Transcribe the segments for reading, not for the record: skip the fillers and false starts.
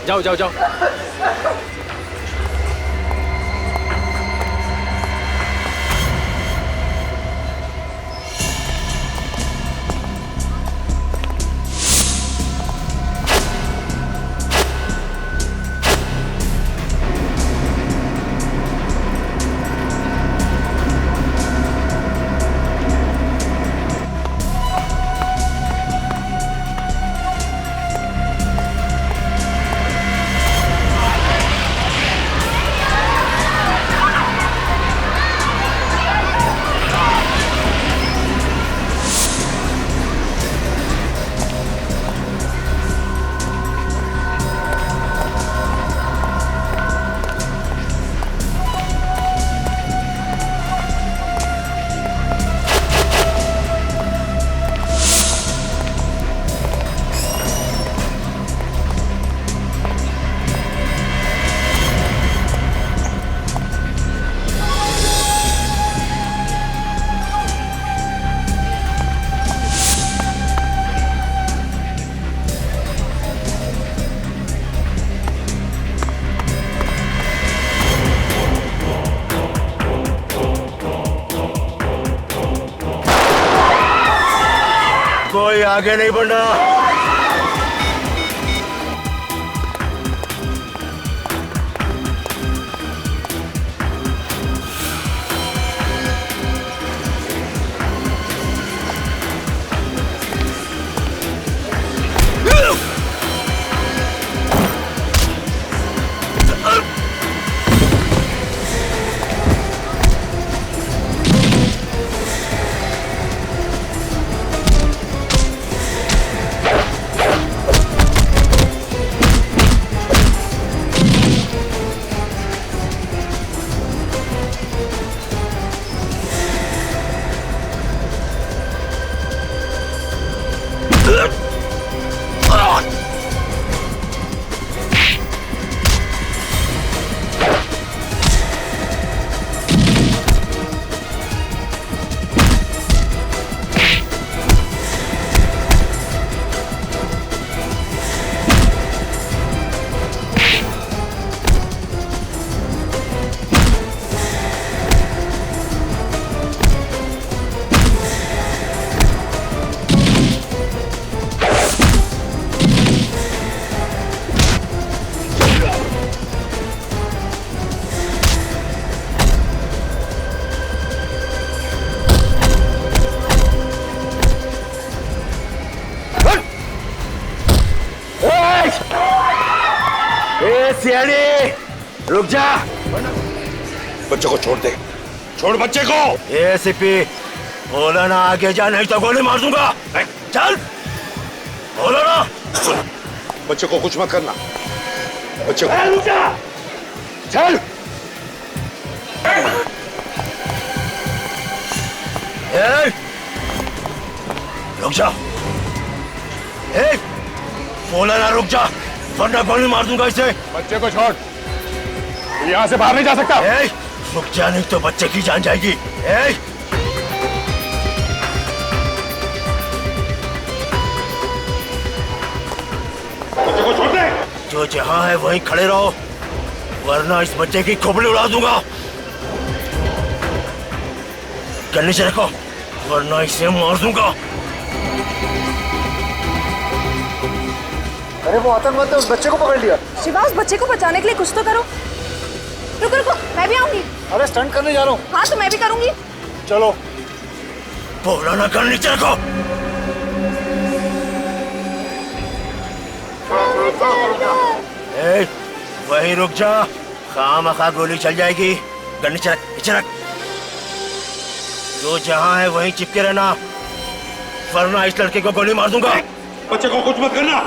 जाओ जाओ जाओ। कोई आगे नहीं बढ़ना। सियाड़ी रुक जा। बच्चे को छोड़ दे, छोड़ बच्चे को। ये सिपी बोला ना आगे जा, नहीं तो गोली मार दूंगा। चल बोलो ना। सुन, बच्चे को कुछ मत करना। बच्चे को रुक जा। चल। रुक जा। बोला ना रुक जा, वरना गोली मार दूंगा इसे। बच्चे को छोड़, यहाँ से बाहर नहीं जा सकता। रुक जा, नहीं तो बच्चे की जान जाएगी। बच्चे को छोड़ दे। जो जहां है वहीं खड़े रहो, वरना इस बच्चे की खोपड़ी उड़ा दूंगा। गन्ने से रखो, वरना इसे मार दूंगा। अरे वो आतंकवादी ने उस बच्चे को पकड़ लिया। शिवा, उस बच्चे को बचाने के लिए कुछ तो करो। रुको रुको, मैं भी आऊंगी। अरे स्टंट करने जा रहा हूँ। हाँ तो मैं भी करूंगी। चलो। बोला ना गन नीचे रखो। वही रुक जा, खामखा गोली चल जाएगी। गन नीचे रख, नीचे रख। जो जहां है वहीं चिपके रहना, वरना इस लड़के को गोली मार दूंगा। बच्चे को कुछ मत करना।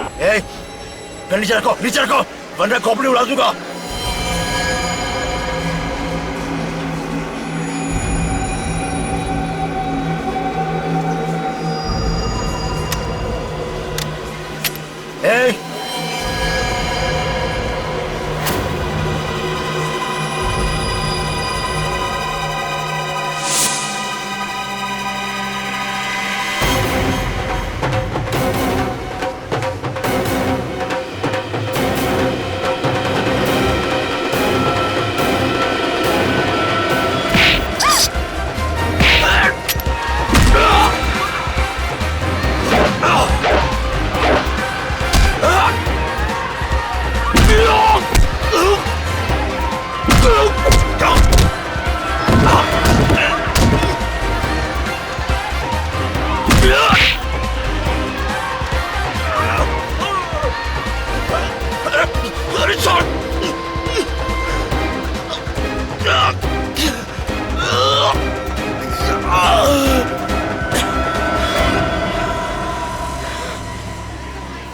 गन नीचे रखो, नीचे रखो, वरना खोपड़ी उड़ा दूंगा।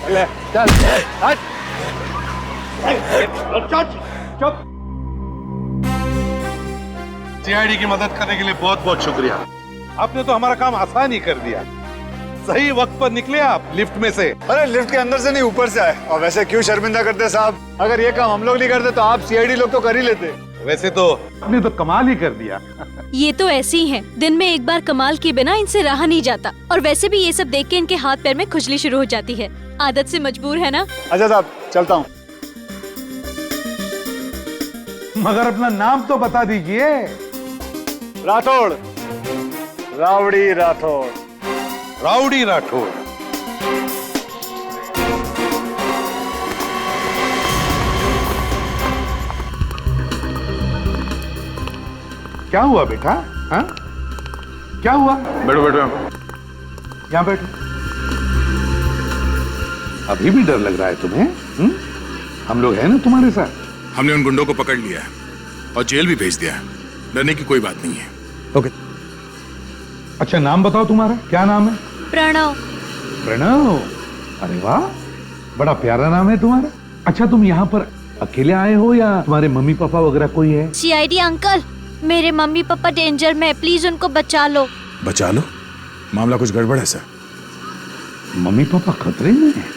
ले चल हट चुप सीआईडी की मदद करने के लिए बहुत बहुत शुक्रिया। आपने तो हमारा काम आसान ही कर दिया। सही वक्त पर निकले आप लिफ्ट में से। अरे लिफ्ट के अंदर से नहीं ऊपर से आए। और वैसे क्यों शर्मिंदा करते साहब, अगर ये काम हम लोग नहीं करते तो आप सीआईडी लोग तो कर ही लेते। वैसे तो आपने तो कमाल ही कर दिया। ये तो ऐसे ही हैं। दिन में एक बार कमाल किए बिना इनसे रहा नहीं जाता। और वैसे भी ये सब देख के इनके हाथ पैर में खुजली शुरू हो जाती है। आदत से मजबूर है ना। अच्छा साहब चलता हूँ। मगर अपना नाम तो बता दीजिए। राठौड़, रावड़ी राठौड़। राउडी राठौड़। क्या हुआ बेटा? हाँ? क्या हुआ? बैठो बैठो यहाँ बैठो। अभी भी डर लग रहा है तुम्हें? हम लोग हैं ना तुम्हारे साथ। हमने उन गुंडों को पकड़ लिया है और जेल भी भेज दिया है। डरने की कोई बात नहीं है। ओके। अच्छा नाम बताओ तुम्हारा, क्या नाम है? प्रणव। प्रणव, अरे वाह, बड़ा प्यारा नाम है तुम्हारा। अच्छा तुम यहाँ पर अकेले आए हो या तुम्हारे मम्मी पापा वगैरह कोई है? सीआईडी अंकल, मेरे मम्मी पापा डेंजर में, प्लीज उनको बचा लो। बचा लो? मामला कुछ गड़बड़ है सर। मम्मी पापा खतरे में हैं?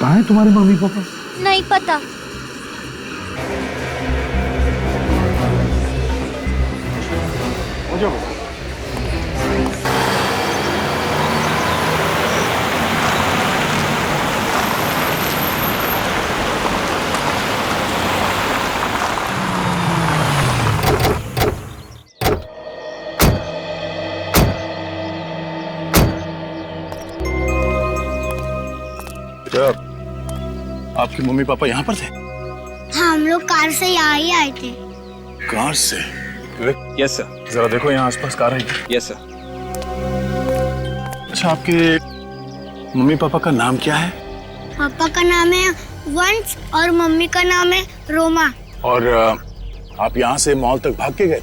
कहाँ है तुम्हारे मम्मी पापा? नहीं पता। आपके मम्मी पापा यहाँ पर थे? हाँ, हम लोग कार से यहाँ ही आए थे। कार से? Yes sir. जरा देखो यहाँ आसपास कार है। Yes sir. अच्छा आपके मम्मी पापा का नाम क्या है? पापा का नाम है वंश और मम्मी का नाम है रोमा। और आप यहाँ से मॉल तक भाग के गए?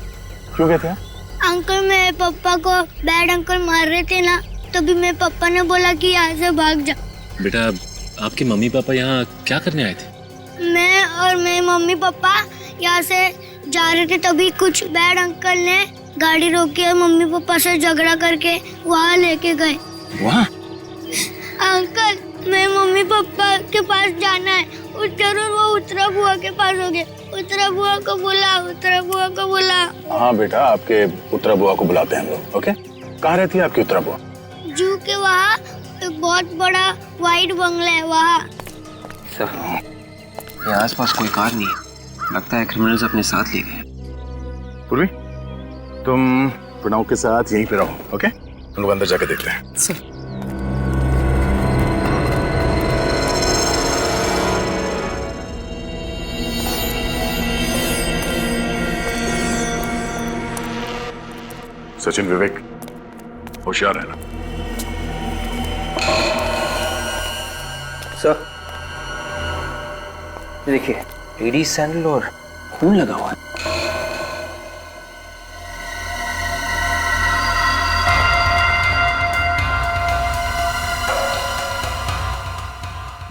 क्यों गए थे आप? अंकल मेरे पापा को बैड अंकल मार रहे थे ना, तभी मेरे पापा ने बोला कि यहाँ से भाग जा। बेटा आपके मम्मी पापा यहाँ क्या करने आए थे? मैं और मेरे मम्मी पापा यहाँ से जा रहे थे, तभी कुछ बैड अंकल ने गाड़ी रोकी और मम्मी पापा से झगड़ा करके वहाँ लेके गए। वहाँ? अंकल मेरे मम्मी पापा के पास जाना है। जरूर वो उत्तरा बुआ के पास हो गए। उत्तरा बुआ को बुला, उत्तरा बुआ को बुला। हाँ बेटा, आपके उत्तरा बुआ को बुलाते हैं हम लोग। ओके, कहाँ रहती है आपकी उत्तरा बुआ? जू के वहाँ एक बहुत बड़ा वाइट बंगला है वहाँ। सर यहाँ आसपास कोई कार नहीं है। लगता है क्रिमिनल्स अपने साथ ले गए। पूर्वी, तुम प्रणव के साथ यहीं पे रहो। ओके, हम लोग अंदर जाके देखते हैं। सर सचिन, विवेक, होशियार है ना? सर देखिए, लेडीज सैंडल और खून लगा हुआ है।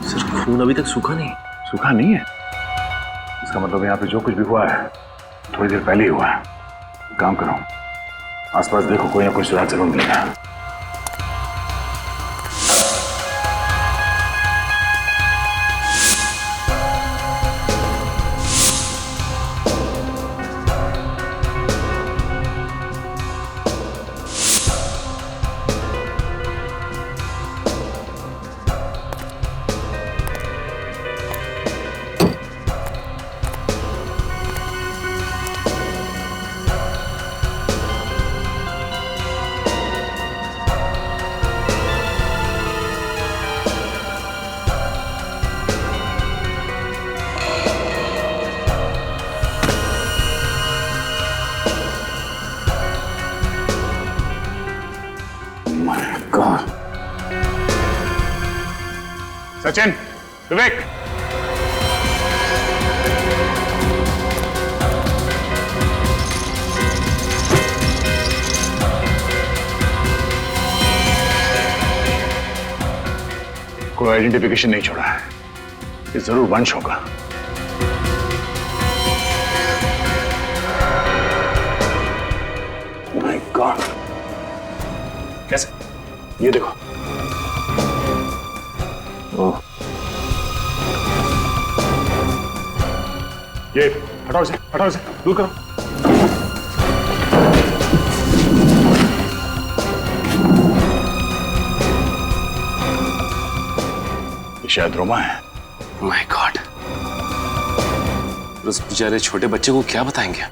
सर खून अभी तक सूखा नहीं। सूखा नहीं है? इसका मतलब यहाँ पे जो कुछ भी हुआ है थोड़ी देर पहले ही हुआ है। काम करो, आसपास देखो, कोई ना कोई सुराग जरूर मिलेगा। सचिन, विवेक, कोई आइडेंटिफिकेशन नहीं छोड़ा है। ये जरूर वंश होगा। माय गॉड, कैसे? ये देखो। ओह, ये हटाओ इसे, दूर करो। ये शायद रोमा है। माय गॉड, उस बेचारे छोटे बच्चे को क्या बताएंगे?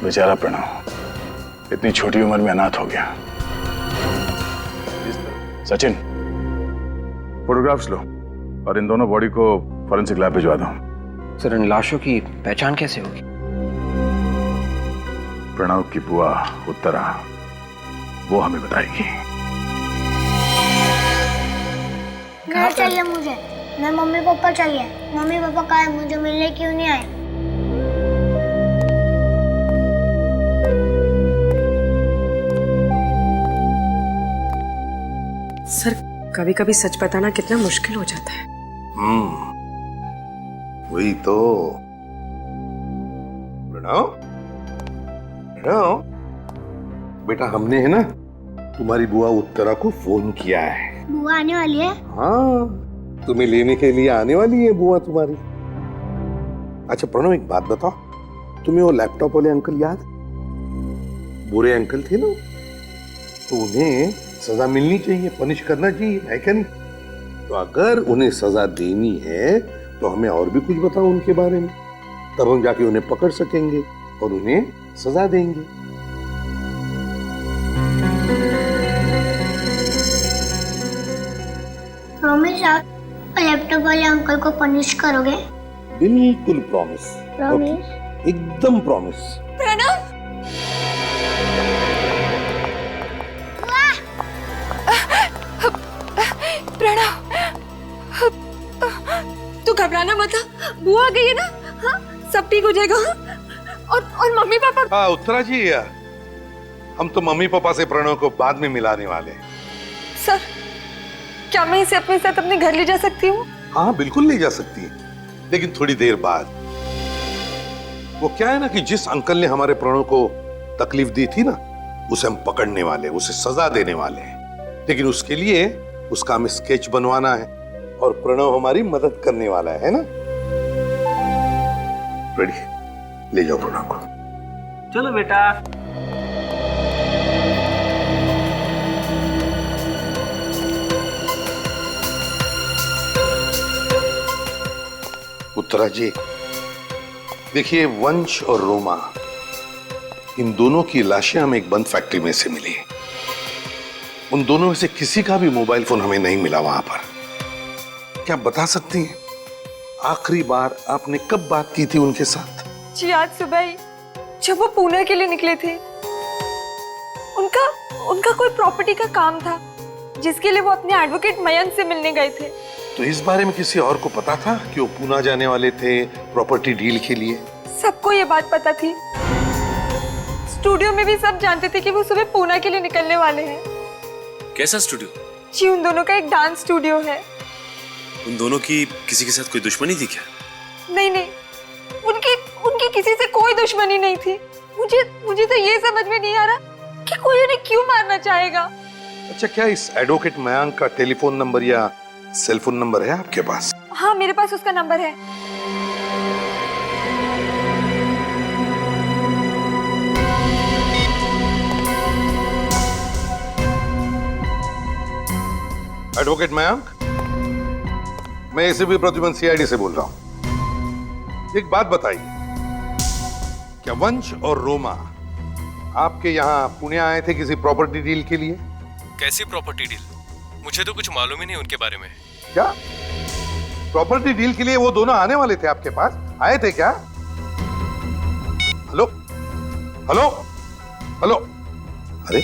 बेचारा प्रणव इतनी छोटी उम्र में अनाथ हो गया। सचिन, फोटोग्राफ्स लो और इन दोनों बॉडी को फॉरेंसिक लैब भिजवा दो। सर, इन लाशों की पहचान कैसे होगी? प्रणव की बुआ उत्तरा, वो हमें बताएगी। घर चाहिए मुझे, मैं मम्मी पापा चाहिए। मम्मी पापा कहाँ है? मुझे मिलने क्यों नहीं आए? सर, कभी कभी सच बताना कितना मुश्किल हो जाता है। वही तो। प्रणव, प्रणव बेटा, हमने है ना तुम्हारी बुआ उत्तरा को फोन किया है। बुआ आने वाली है? हाँ, तुम्हें लेने के लिए आने वाली है बुआ तुम्हारी। अच्छा प्रणव, एक बात बताओ, तुम्हें वो लैपटॉप वाले अंकल याद? बुरे अंकल थे ना, तो उन्हें सजा मिलनी चाहिए, पनिश करना चाहिए, है क्या नहीं? तो अगर उन्हें सजा देनी है तो हमें और भी कुछ बताओ उनके बारे में, तब हम जाके उन्हें पकड़ सकेंगे और उन्हें सजा देंगे। प्रॉमिस आप लैपटॉप वाले अंकल को पनिश करोगे? बिल्कुल प्रॉमिस। प्रॉमिस? एकदम प्रॉमिस। प्रणव, प्रणव, तू घबराना मत। बुआ आ गई है ना? हाँ, सब ठीक हो जाएगा। और मम्मी पापा? हाँ उत्तरा जी, हम तो मम्मी पापा से प्रणव को बाद में मिलाने वाले हैं। सर, क्या मैं इसे अपने साथ अपने घर ले जा सकती हूँ? हाँ बिल्कुल ले जा सकती है, लेकिन थोड़ी देर बाद। वो क्या है ना कि जिस अंकल ने हमारे प्रणव को तकलीफ दी थी ना, उसे हम पकड़ने वाले, उसे सजा देने वाले हैं। लेकिन उसके लिए उसका हमें स्केच बनवाना है और प्रणव हमारी मदद करने वाला है ना? रेडी, ले जाओ प्रणव को। चलो बेटा। उत्तरा जी, देखिए, वंश और रोमा, इन दोनों की लाशें हमें एक बंद फैक्ट्री में से मिली। उन दोनों में से किसी का भी मोबाइल फोन हमें नहीं मिला वहां पर। क्या बता सकती हैं आखिरी बार आपने कब बात की थी उनके साथ? जी आज सुबह ही, जब वो पुणे के लिए निकले थे। उनका कोई प्रॉपर्टी का काम था जिसके लिए वो अपने एडवोकेट मयंक से मिलने गए थे। तो इस बारे में किसी और को पता था कि वो पुणे जाने वाले थे प्रॉपर्टी डील के लिए? सबको ये बात पता थी। स्टूडियो में भी सब जानते थे कि वो सुबह पुणे के लिए निकलने वाले हैं। कैसा स्टूडियो? जी, उन दोनों का एक डांस स्टूडियो है। उन दोनों की किसी के साथ कोई दुश्मनी थी क्या? नहीं, उनकी किसी से कोई दुश्मनी नहीं थी। मुझे तो ये समझ में नहीं आ रहा कि कोई उन्हें क्यों मारना चाहेगा। अच्छा, क्या इस एडवोकेट मयंक का टेलीफोन नंबर या सेल फोन नंबर है आपके पास? हाँ, मेरे पास उसका नंबर है। एडवोकेट मयंक, मैं एसीपी प्रद्युमन सीआईडी से बोल रहा हूं। एक बात बताइए, क्या वंश और रोमा आपके यहाँ पुणे आए थे किसी प्रॉपर्टी डील के लिए? कैसी प्रॉपर्टी डील? मुझे तो कुछ मालूम ही नहीं उनके बारे में। क्या प्रॉपर्टी डील के लिए वो दोनों आने वाले थे आपके पास? आए थे क्या? हेलो हेलो हेलो, अरे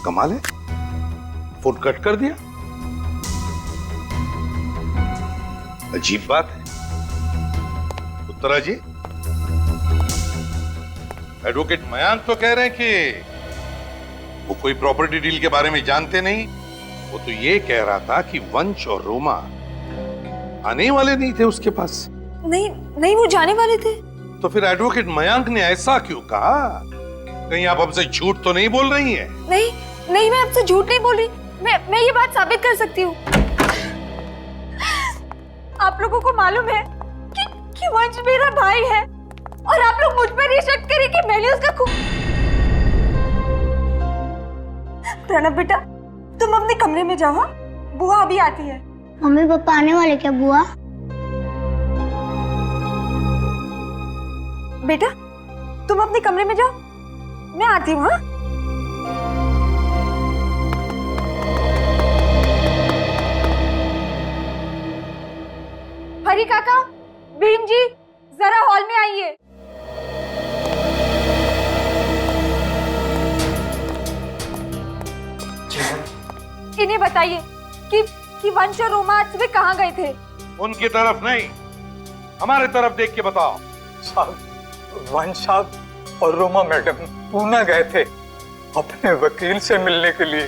कमाल है, फोन कट कर दिया। अजीब बात है। उत्तरा जी, एडवोकेट मयंक तो कह रहे हैं कि वो कोई प्रॉपर्टी डील के बारे में जानते नहीं वो तो ये कह रहा था कि वंश और रोमा आने वाले नहीं थे उसके पास। नहीं नहीं, वो जाने वाले थे। तो फिर एडवोकेट मयंक ने ऐसा क्यों कहा? कहीं आप हमसे झूठ तो नहीं बोल रही हैं? नहीं नहीं, मैं आपसे झूठ नहीं बोल रही। मैं ये बात साबित कर सकती हूँ। आप लोगों को मालूम है कि वंश मेरा भाई है और आप लोग मुझ पर ये शक करें कि मैंने उसका खून। प्रणव बेटा, तुम अपने कमरे में जाओ, बुआ अभी आती है। मम्मी पापा आने वाले क्या बुआ? बेटा तुम अपने कमरे में जाओ, मैं आती हूँ। हाँ, हरी काका, भीम जी, जरा हॉल में आइए। इन्हें बताइए कि वंश और रोमा आज सुबह कहाँ गए थे? उनकी तरफ नहीं, हमारे तरफ देख के बताओ। साहब, वंश साहब और रोमा मैडम पूना गए थे अपने वकील से मिलने के लिए।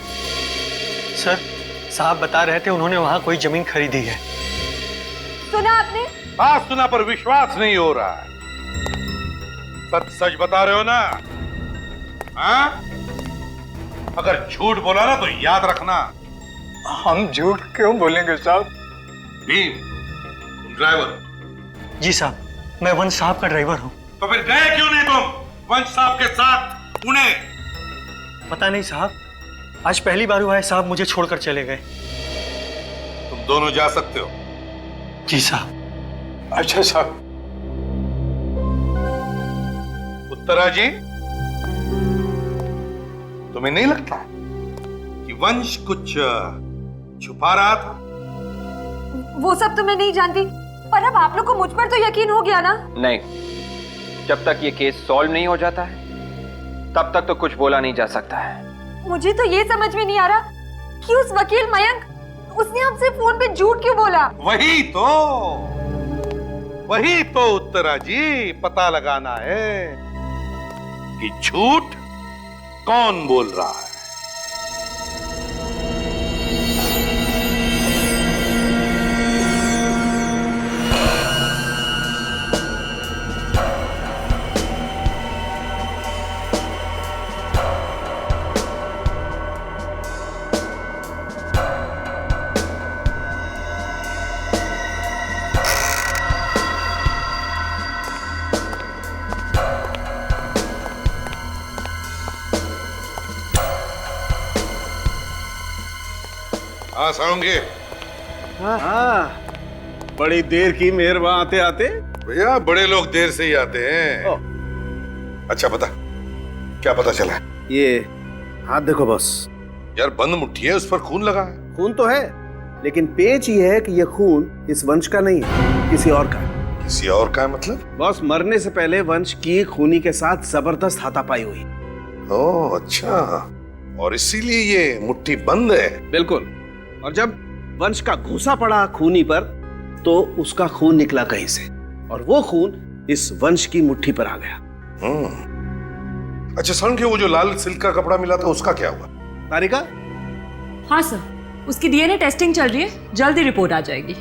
सर, साहब बता रहे थे उन्होंने वहां कोई जमीन खरीदी है। सुना आपने? बात सुना पर विश्वास नहीं हो रहा है। सच सच बता रहे हो ना? हाँ? अगर झूठ बोला ना तो याद रखना। हम झूठ क्यों बोलेंगे साहब? भीम, तुम ड्राइवर? जी साहब, मैं वंश साहब का ड्राइवर हूँ। तो फिर गए क्यों नहीं तुम वंश साहब के साथ पुणे? पता नहीं साहब, आज पहली बार हुआ है साहब मुझे छोड़कर चले गए। तुम दोनों जा सकते हो। जी साहब। अच्छा साहब। उत्तरा जी, तुम्हें नहीं लगता कि वंश कुछ छुपा रहा था? वो सब तो मैं नहीं जानती, पर अब आप लोग को मुझ पर तो यकीन हो गया ना? नहीं, जब तक ये केस सॉल्व नहीं हो जाता है तब तक तो कुछ बोला नहीं जा सकता है। मुझे तो ये समझ में नहीं आ रहा कि उस वकील मयंक, उसने हमसे फोन पे झूठ क्यों बोला? वही तो उत्तरा जी पता लगाना है कि झूठ कौन बोल रहा है। हाँ सारंगी। हाँ, बड़ी देर की मेहरबान आते आते। भैया बड़े लोग देर से ही आते हैं। अच्छा बता, क्या पता चला? ये हाथ देखो बॉस। यार बंद मुट्ठी है, उस पर खून लगा है। खून तो है, लेकिन पेच ये है कि ये खून इस वंश का नहीं है, किसी और का है। किसी और का है मतलब? बॉस, मरने से पहले वंश की खूनी के साथ जबरदस्त हाथापाई हुई। ओह अच्छा, और इसीलिए ये मुट्ठी बंद है। बिल्कुल। और जब वंश का घूसा पड़ा खूनी पर तो उसका खून निकला कहीं से, और वो खून इस वंश की मुट्ठी पर आ गया। अच्छा सारंगी, वो जो लाल सिल्क का कपड़ा मिला था उसका क्या हुआ? तारिका? हाँ सर, उसकी डीएनए टेस्टिंग चल रही है, जल्दी रिपोर्ट आ जाएगी।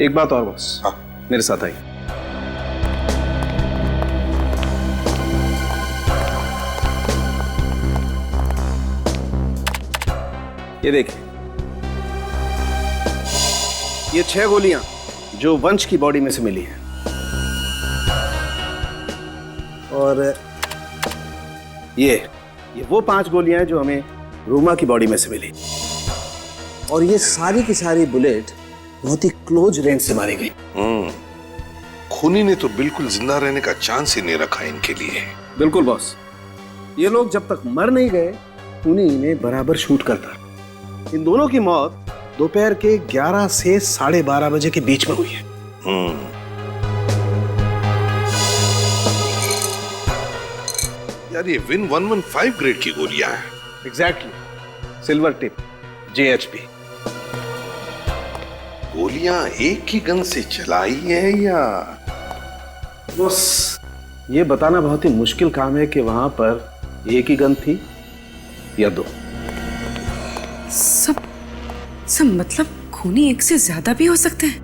एक बात और बॉस। हाँ। मेरे साथ आइए। ये देखिए, ये 6 गोलियां जो वंश की बॉडी में से मिली हैं, और ये वो 5 गोलियां हैं जो हमें रोमा की बॉडी में से मिली, और ये सारी की सारी बुलेट बहुत ही क्लोज रेंज से मारी गई। खूनी ने तो बिल्कुल जिंदा रहने का चांस ही नहीं रखा इनके लिए। बिल्कुल बॉस, ये लोग जब तक मर नहीं गए खूनी इन्हें बराबर शूट करता। इन दोनों की मौत दोपहर के 11 से 12:30 बजे के बीच में हुई है। यार ये विन 115 ग्रेड की गोलियां हैं। Exactly, silver tip, JHP। गोलियां एक ही गन से चलाई है या? बस ये बताना बहुत ही मुश्किल काम है कि वहां पर एक ही गन थी या 2। सर इसका मतलब खूनी एक से ज्यादा भी हो सकते हैं।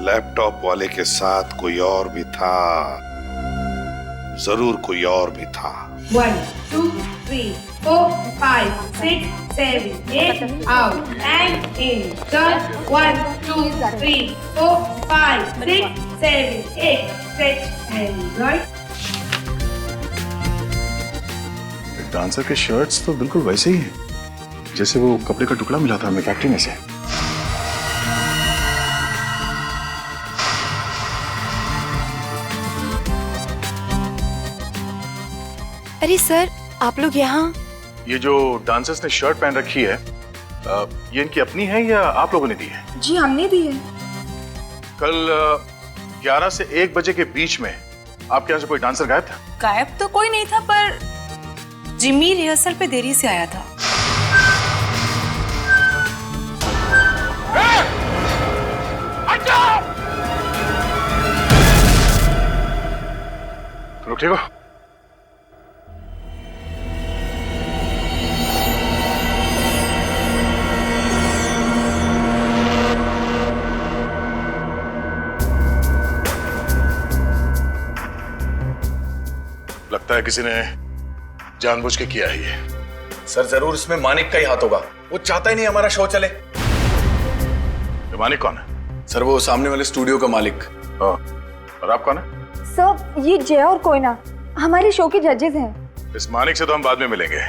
लैपटॉप वाले के साथ कोई और भी था, जरूर कोई और भी था। 1 2 3 4 5 6 7 8 out and in. Turn 1 2 3 4 5 6 7 8 stretch and right. Dancer के शर्ट्स तो बिल्कुल वैसे ही हैं जैसे वो कपड़े का टुकड़ा मिला था हमें फैक्ट्री में से। अरे सर, आप लोग यहाँ? ये जो डांसर्स ने शर्ट पहन रखी है, ये इनकी अपनी है या आप लोगों ने दी है? जी हमने दी है। कल 11 से 1 बजे के बीच में आपके यहाँ से कोई डांसर गायब था? गायब तो कोई नहीं था, पर जिमी रिहर्सल पे देरी से आया था। तुम ठीक हो? लगता है किसी ने जानबूझ के किया है ये। सर जरूर इसमें मानिक का ही हाथ होगा, वो चाहता ही नहीं हमारा शो चले। ये मानिक कौन है? सर वो सामने वाले स्टूडियो का मालिक। और आप कौन है? सर ये जय और कोयना हमारे शो के जजेस हैं। इस मानिक से तो हम बाद में मिलेंगे,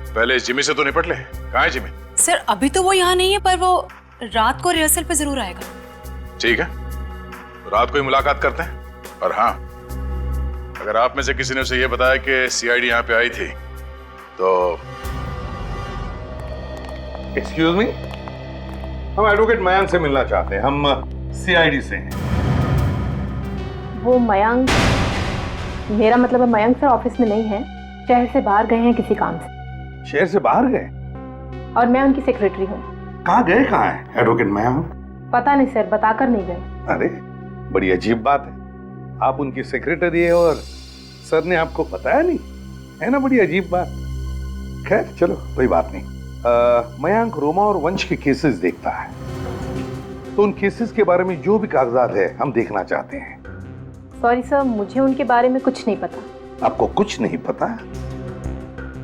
पहले इस जिमी से तो निपट ले। कहाँ है जिमी? सर अभी तो वो यहाँ नहीं है, पर वो रात को रिहर्सल पे जरूर आएगा। ठीक है, तो रात को ही मुलाकात करते हैं। और हाँ, अगर आप में से किसी ने उसे यह बताया कि सीआईडी यहाँ पे आई थी तो एक्सक्यूज मी, हम एडवोकेट मयांक से मिलना चाहते हैं। हम सीआईडी से हैं। वो मयांक, मेरा मतलब है मयांक सर ऑफिस में नहीं है, शहर से बाहर गए हैं किसी काम से। शहर से बाहर गए? और मैं उनकी सेक्रेटरी हूँ। कहाँ गए? कहाँ है एडवोकेट मयांक? पता नहीं सर, बताकर नहीं गए। अरे बड़ी अजीब बात है, आप उनकी सेक्रेटरी है और सर ने आपको बताया नहीं, है ना? बड़ी अजीब बात। खैर चलो कोई बात नहीं। मयांक रोमा और वंश के केसेस देखता है, तो उन केसेस के बारे में जो भी कागजात है हम देखना चाहते हैं। सॉरी सर, मुझे उनके बारे में कुछ नहीं पता। आपको कुछ नहीं पता?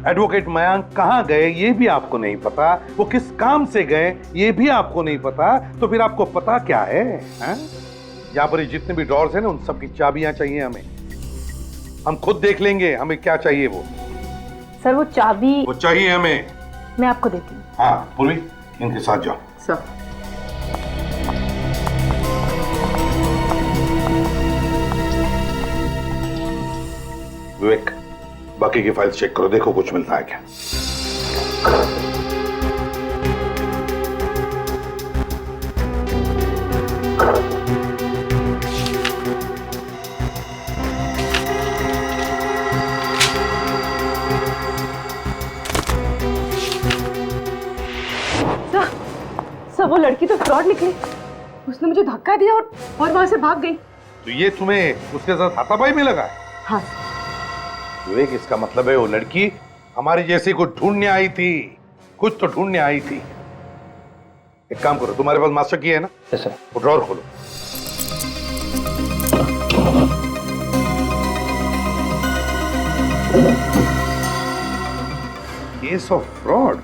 एडवोकेट मयांक कहाँ गए ये भी आपको नहीं पता, वो किस काम से गए ये भी आपको नहीं पता, तो फिर आपको पता क्या है? यहाँ पर जितने भी ड्रॉर्स हैं ना, उन सब की चाबियां चाहिए हमें। हम खुद देख लेंगे हमें क्या चाहिए वो। सर वो चाबी वो चाहिए हमें। मैं आपको देती हूँ। हाँ पूर्वी, इनके साथ जाओ। सर विवेक, बाकी की फाइल्स चेक करो, देखो कुछ मिलता है क्या। सर वो लड़की तो फ्रॉड निकली, उसने मुझे धक्का दिया और वहां से भाग गई। तो ये तुम्हें उसके साथ हाथापाई में लगा है? हाँ विवेक, इसका मतलब है वो लड़की हमारी जैसी को ढूंढने आई थी, कुछ तो ढूंढने आई थी। एक काम करो, तुम्हारे पास मास्टर की है ना? Yes sir. वो ड्रॉर खोलो। Case of fraud.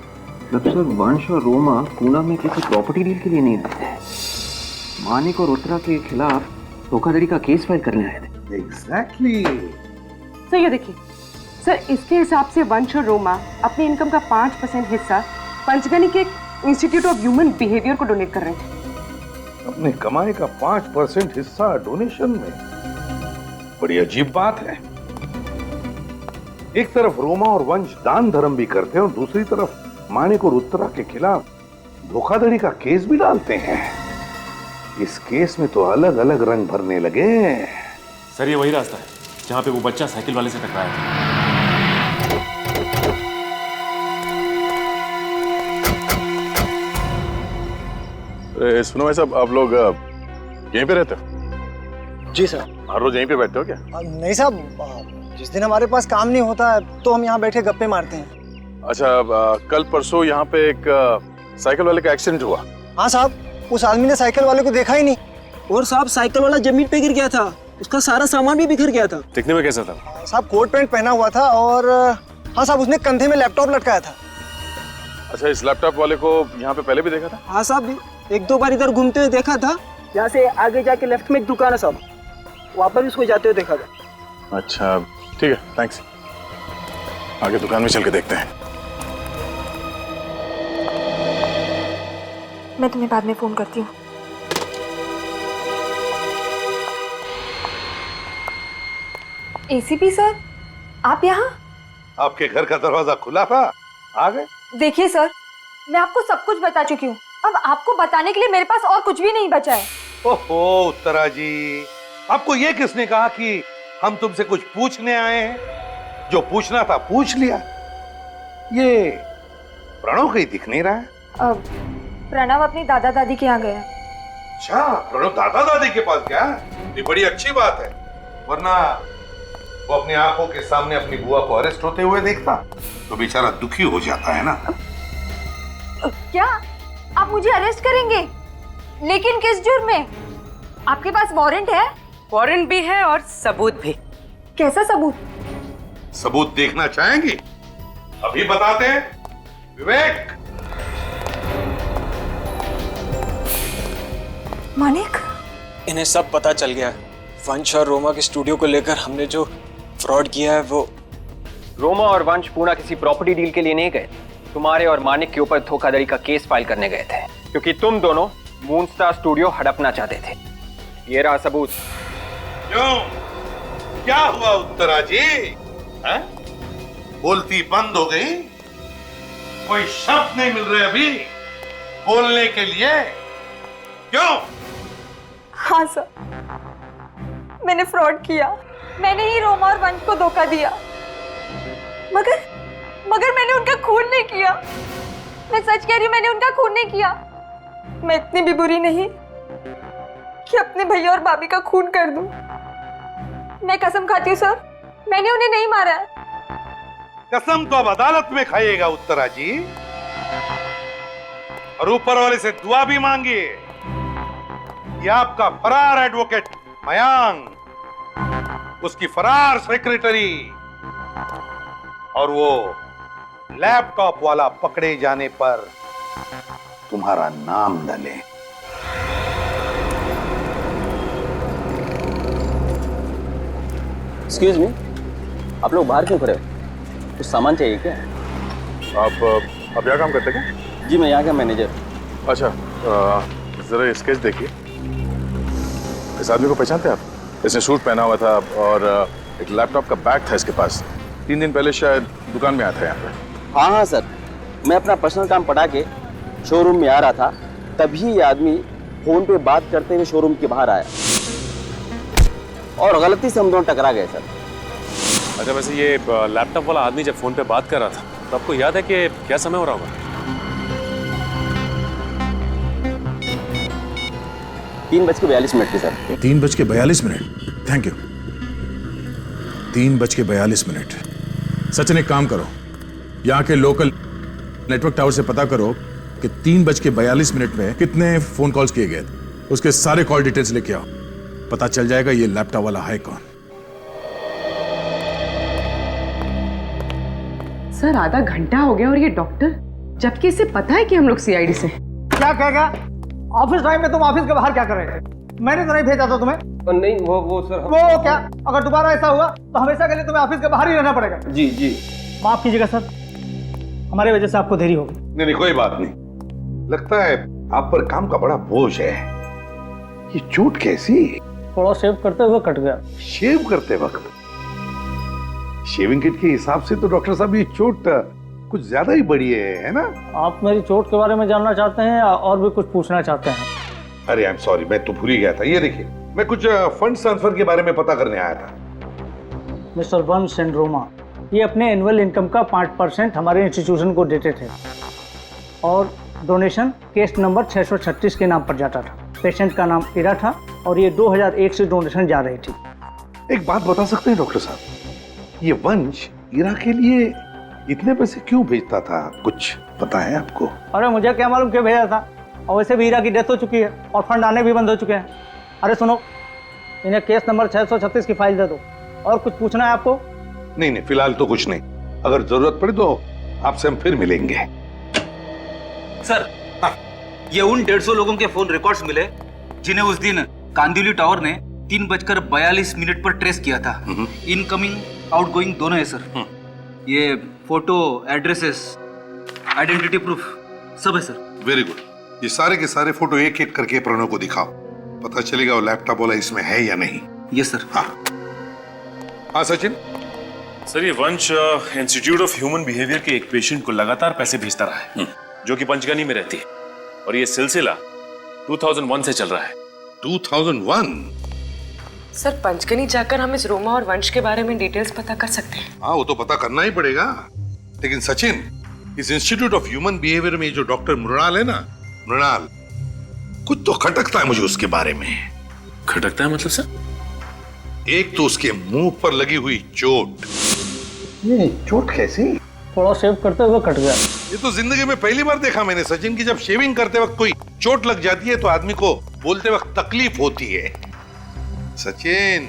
मतलब सर वंश और रोमा पूना में किसी प्रॉपर्टी डील के लिए नहीं आए थे, मानिक और उत्तरा के खिलाफ धोखाधड़ी का केस फाइल करने आए थे। एग्जैक्टली। सर ये देखिए सर, इसके हिसाब से वंश और रोमा अपनी इनकम का 5% हिस्सा पंचगनी के इंस्टीट्यूट ऑफ ह्यूमन बिहेवियर को डोनेट कर रहे थे। अपने कमाई का 5% हिस्सा डोनेशन में? बड़ी अजीब बात है। एक तरफ रोमा और वंश दान धर्म भी करते हैं और दूसरी तरफ मानिक और उत्तरा के खिलाफ धोखाधड़ी का केस भी डालते हैं। इस केस में तो अलग अलग रंग भरने लगे। सर ये वही रास्ता है जहाँ पे वो बच्चा साइकिल वाले से टकराया था। अरे सुनो भाई साहब, आप लोग यहीं पे रहते हो? जी सर। हर रोज यहीं पे बैठते हो क्या? नहीं साहब, जिस दिन हमारे पास काम नहीं होता है तो हम यहाँ बैठे गप्पे मारते हैं। अच्छा, कल परसों यहाँ पे एक साइकिल वाले का एक्सीडेंट हुआ। हाँ साहब, उस आदमी ने साइकिल वाले को देखा ही नहीं। और साहब साइकिल वाला जमीन पे गिर गया था, उसका सारा सामान भी बिखर गया था। दिखने में कैसा था? साहब कोट पैंट पहना हुआ था और हाँ साहब उसने कंधे में लैपटॉप लटकाया था। अच्छा, इस लैपटॉप वाले को यहाँ पे पहले भी देखा था? हाँ साहब, एक दो बार इधर घूमते हुए देखा था। यहाँ से आगे जाके लेफ्ट में एक दुकान है साहब, वहाँ पर भी उसको जाते हुए देखा था। अच्छा ठीक है, थैंक्स। आगे दुकान में चल के देखते हैं। मैं तुम्हें बाद में फोन करती हूँ। एसीपी सर, आप यहाँ? आपके घर का दरवाजा खुला था, आ गए। देखिए सर, मैं आपको सब कुछ बता चुकी हूँ। अब आपको बताने के लिए मेरे पास और कुछ भी नहीं बचा है। ओहो उत्तरा जी, आपको ये किसने कहा कि हम तुमसे कुछ पूछने आए हैं? जो पूछना था पूछ लिया। ये प्रणव कहीं दिख नहीं रहा है। प्रणव अपनी दादा दादी के यहाँ गया। अच्छा, प्रणव दादा दादी के पास गया? ये बड़ी अच्छी बात है, वरना वो अपनी आंखों के सामने अपनी बुआ को अरेस्ट होते हुए देखता तो बेचारा दुखी हो जाता है ना। क्या आप मुझे अरेस्ट करेंगे? लेकिन किस जुर्म में? आपके पास वारंट है? वारंट भी है और सबूत भी। कैसा सबूत? सबूत देखना चाहेंगी? अभी बताते हैं। विवेक। मानिक, इन्हें सब पता चल गया है। वंश और रोमा के स्टूडियो को लेकर हमने जो फ्रॉड किया है वो। रोमा और वंश पूना किसी प्रॉपर्टी डील के लिए नहीं गए, तुम्हारे और मानिक के ऊपर धोखाधड़ी का केस फाइल करने गए थे, क्योंकि तुम दोनों मूनस्टार स्टूडियो हड़पना चाहते थे। ये रहा सबूत। क्यों, क्या हुआ उत्तरा जी? है? बोलती बंद हो गई? कोई शब्द नहीं मिल रहे अभी बोलने के लिए? क्यों? हाँ सर, मैंने फ्रॉड किया। मैंने ही रोमा और वंश को धोखा दिया, मगर मैंने उनका खून नहीं किया। मैं सच कह रही हूँ, मैंने उनका खून नहीं किया। मैं इतनी भी बुरी नहीं कि अपने भैया और भाभी का खून कर दूं। मैं कसम खाती हूँ सर, मैंने उन्हें नहीं मारा है। कसम तो अब अदालत में खाइएगा उत्तरा जी, और ऊपर वाले से दुआ भी मांगिए कि आपका फरार एडवोकेट मयांक, उसकी फरार सेक्रेटरी और वो लैपटॉप वाला पकड़े जाने पर तुम्हारा नाम न ले। एक्सक्यूज मी, आप लोग बाहर क्यों खड़े हो? कुछ सामान चाहिए क्या? आप यहाँ काम करते क्या? जी, मैं यहाँ का मैनेजर। अच्छा, जरा स्केच देखिए। इस आदमी को पहचानते हैं आप? इसने सूट पहना हुआ था और एक लैपटॉप का बैग था इसके पास। 3 दिन पहले शायद दुकान में आया था यहाँ पे। हाँ सर, मैं अपना पर्सनल काम पटा के शोरूम में आ रहा था, तभी ये आदमी फोन पे बात करते हुए शोरूम के बाहर आया और गलती से हम दोनों टकरा गए सर। अच्छा, वैसे ये लैपटॉप वाला आदमी जब फोन पे बात कर रहा था तो आपको याद है कि क्या समय हो रहा होगा? 3:42 की सर। 3:42। Thank you. 3:42। सचिन, एक काम करो, यहाँ के लोकल नेटवर्क टावर से पता करो कि 3:42 में कितने फोन कॉल्स किए गए थे। उसके सारे कॉल डिटेल्स लेके आओ, पता चल जाएगा ये लैपटॉप वाला है कौन। सर, आधा घंटा हो गया और ये डॉक्टर, जबकि इसे पता है कि हम लोग सीआईडी से। क्या कहेगा? ऑफिस टाइम में तुम ऑफिस के बाहर क्या कर रहे थे? मैंने तो नहीं भेजा था तुम्हें। नहीं, वो सर। वो क्या? अगर दोबारा ऐसा हुआ तो हमेशा के लिए तुम्हें ऑफिस के बाहर ही रहना पड़ेगा। जी जी। माफ कीजिएगा सर, हमारी वजह से आपको देरी हो गई। नहीं, कोई बात नहीं। लगता है आप पर काम का बड़ा बोझ है। ये चोट कैसी? थोड़ा शेव करते हुए कट गया। शेव करते वक्त? शेविंग किट के हिसाब से तो डॉक्टर साहब ये चोट कुछ ज्यादा ही बड़ी है ना? आप मेरी चोट के बारे में जानना चाहते हैं या और भी कुछ पूछना चाहते हैं? अरे आई एम सॉरी, मैं तो भूल ही गया था। ये देखिए, मैं कुछ फंड ट्रांसफर के बारे में पता करने आया था। मिस्टर वंश एंड रोमा, ये अपने एनुअल इनकम का 5% हमारे इंस्टीट्यूशन को देते थे और डोनेशन केस नंबर 636 के नाम पर जाता था। पेशेंट का नाम इरा था और ये 2001 से डोनेशन जा रही थी। एक बात बता सकते हैं डॉक्टर साहब, ये वंश इरा के लिए इतने पैसे क्यों भेजता था, कुछ पता है आपको? अरे मुझे क्या मालूम क्यों भेजा था, और वैसे भी हीरा की डेथ हो चुकी है और फंड आने भी बंद हो चुके हैं। अरे सुनो, इन्हें केस नंबर 636 की फाइल दे दो। और कुछ पूछना है आपको? नहीं नहीं, फिलहाल तो कुछ नहीं, अगर जरूरत पड़े तो आपसे हम फिर मिलेंगे। सर, ये उन 150 लोगों के फोन रिकॉर्ड्स मिले जिन्हें उस दिन कांदिवली टावर ने 3:42 पर ट्रेस किया था। इनकमिंग आउटगोइंग दोनों है सर। ये फोटो, एड्रेसेस, आइडेंटिटी प्रूफ सब है सर। वेरी गुड, ये सारे के सारे फोटो एक एक करके प्रणव को दिखाओ, पता चलेगा वो लैपटॉप वाला इसमें है या नहीं। Yes sir. हाँ सचिन। सर, ये वंश इंस्टीट्यूट ऑफ ह्यूमन बिहेवियर के एक पेशेंट को लगातार पैसे भेजता रहा है, जो कि पंचगनी में रहती है, और ये सिलसिला 2001 से चल रहा है। 2001? सर, पंचगनी जाकर हम इस रोमा और वंश के बारे में डिटेल्स पता कर सकते हैं। हाँ, वो तो पता करना ही पड़ेगा। लेकिन सचिन, इस इंस्टीट्यूट ऑफ ह्यूमन बिहेवियर में जो डॉक्टर मृणाल है ना, मृणाल, कुछ तो खटकता है मुझे उसके बारे में। खटकता है मतलब सर? एक तो उसके मुंह पर लगी हुई चोट। ये चोट कैसी? थोड़ा शेव करते हुए कट गया। ये तो जिंदगी में पहली बार देखा मैंने सचिन की जब शेविंग करते वक्त कोई चोट लग जाती है तो आदमी को बोलते वक्त तकलीफ होती है। सचिन,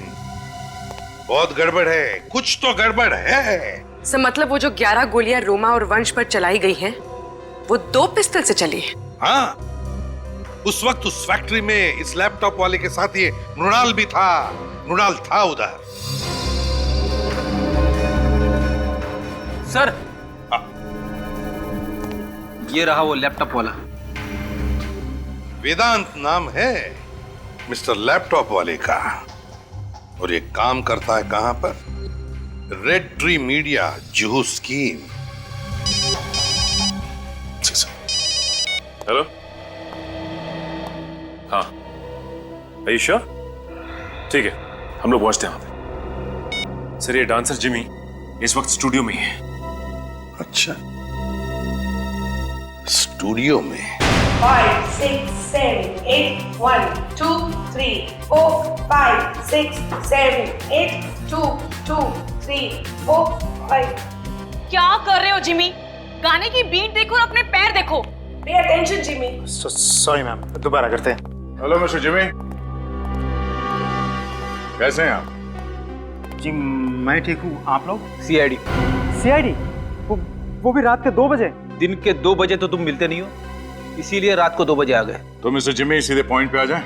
बहुत गड़बड़ है, कुछ तो गड़बड़ है। सर, मतलब वो जो 11 गोलियां रोमा और वंश पर चलाई गई हैं, वो 2 पिस्टल से चली है। हाँ, उस वक्त उस फैक्ट्री में इस लैपटॉप वाले के साथ ये मृणाल भी था। मृणाल था उधर। सर, ये रहा वो लैपटॉप वाला। वेदांत नाम है मिस्टर लैपटॉप वाले का, और ये काम करता है कहां पर? Red tree media, Juhu scheme. Hello, हाँ, आयुष्या, ठीक है, हम लोग पहुंचते हैं वहां पे। सर, ये डांसर जिमी इस वक्त स्टूडियो में ही है। अच्छा, स्टूडियो में? 5, 6, 7, 8, 1, 2, 3, 4, 5, 6, 7, 8, 2, 2, 3, 4, 5। क्या कर रहे हो जिमी? गाने की बीट देखो और अपने पैर देखो। Pay attention Jimmy. Sorry ma'am, दोबारा करते हैं। हेलो मिस्टर जिमी, कैसे हैं आप? जी मैं ठीक हूँ, आप लोग? सीआईडी। सीआईडी? वो भी रात के 2 बजे? दिन के 2 बजे तो तुम मिलते नहीं हो, इसीलिए रात को 2 बजे आ गए। तो मिस्टर जिमी, सीधे पॉइंट पे आ जाएं।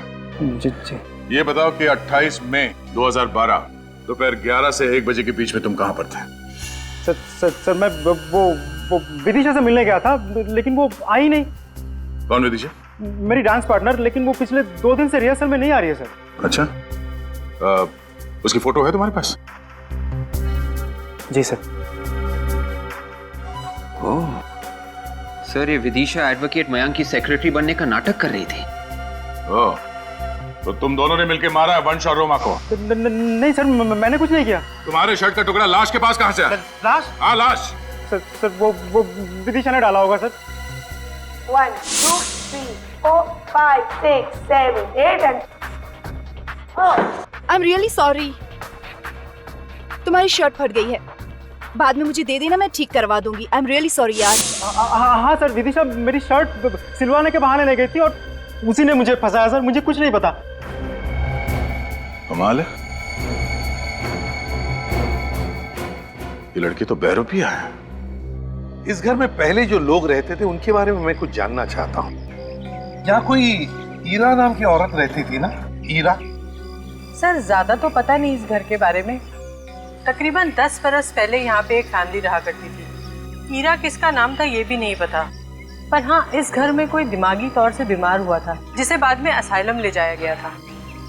जी जी। ये बताओ कि 28 मई 2012 दोपहर 11 से 1 बजे के बीच में तुम कहां पर थे? सर मैं वो विदिशा से मिलने गया था, लेकिन वो आई नहीं। कौन विदिशा? मेरी डांस पार्टनर, लेकिन वो पिछले 2 दिन से रिहर्सल में नहीं आ रही है सर। अच्छा, उसकी फोटो है तुम्हारे पास? जी सर। ओह सर, ये विदिशा एडवोकेट मयांक की सेक्रेटरी बनने का नाटक कर रही थी। ओह, तो तुम दोनों ने मिलकर मारा है वंश और रोमा को? नहीं सर, मैंने कुछ नहीं किया। तुम्हारे शर्ट का टुकड़ा लाश के पास कहां से आया? लाश? हाँ, लाश। सर वो विदिशा ने डाला होगा sir. 1, 2, 3, 4, 5, 6, 7, 8 and I am really sorry. तुम्हारी शर्ट फट गई है, बाद में मुझे दे देना, मैं ठीक करवा दूंगी। आई एम रियली सॉरी यार। हाँ सर, विदिशा मेरी शर्ट सिलवाने के बहाने ले गई थी और उसी ने मुझे फंसाया सर, मुझे कुछ नहीं पता। कमाल है, ये लड़की तो बहरूपिया है। इस घर में पहले जो लोग रहते थे उनके बारे में मैं कुछ जानना चाहता हूँ। यहाँ कोई ईरा नाम की औरत रहती थी ना? ईरा? सर, ज्यादा तो पता नहीं इस घर के बारे में। तकरीबन 10 बरस पहले यहाँ पे एक फैमिली रहा करती थी। ईरा किसका नाम था ये भी नहीं पता, पर हाँ, इस घर में कोई दिमागी तौर से बीमार हुआ था, जिसे बाद में असाइलम ले जाया गया था।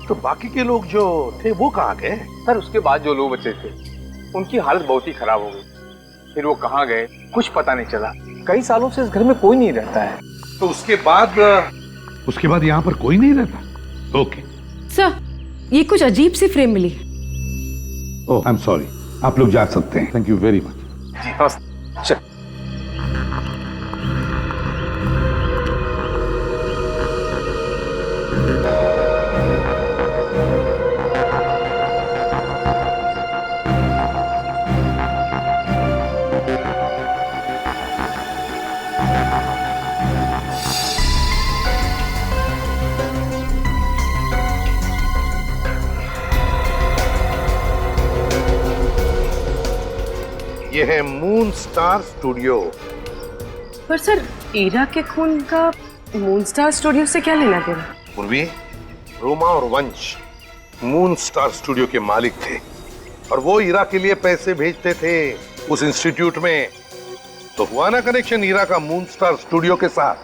तो बाकी के लोग जो थे वो कहाँ गए? सर, उसके बाद जो लोग बचे थे उनकी हालत बहुत ही खराब हो गई, फिर वो कहाँ गए कुछ पता नहीं चला। कई सालों से इस घर में कोई नहीं रहता है। तो उसके बाद यहाँ पर कोई नहीं रहता? ओके सर, ये कुछ अजीब सी फ्रेम मिली। ओह, आई एम सॉरी, आप लोग जा सकते हैं। Thank you very much. जी नमस्ते। ये है मून स्टार स्टूडियो। पर सर, ईरा के खून का मून स्टार स्टूडियो से क्या लेना देना? पूर्वी, रोमा और वंश मून स्टार स्टूडियो के मालिक थे और वो ईरा के लिए पैसे भेजते थे उस इंस्टीट्यूट में। तो हुआ ना कनेक्शन ईरा का मून स्टार स्टूडियो के साथ।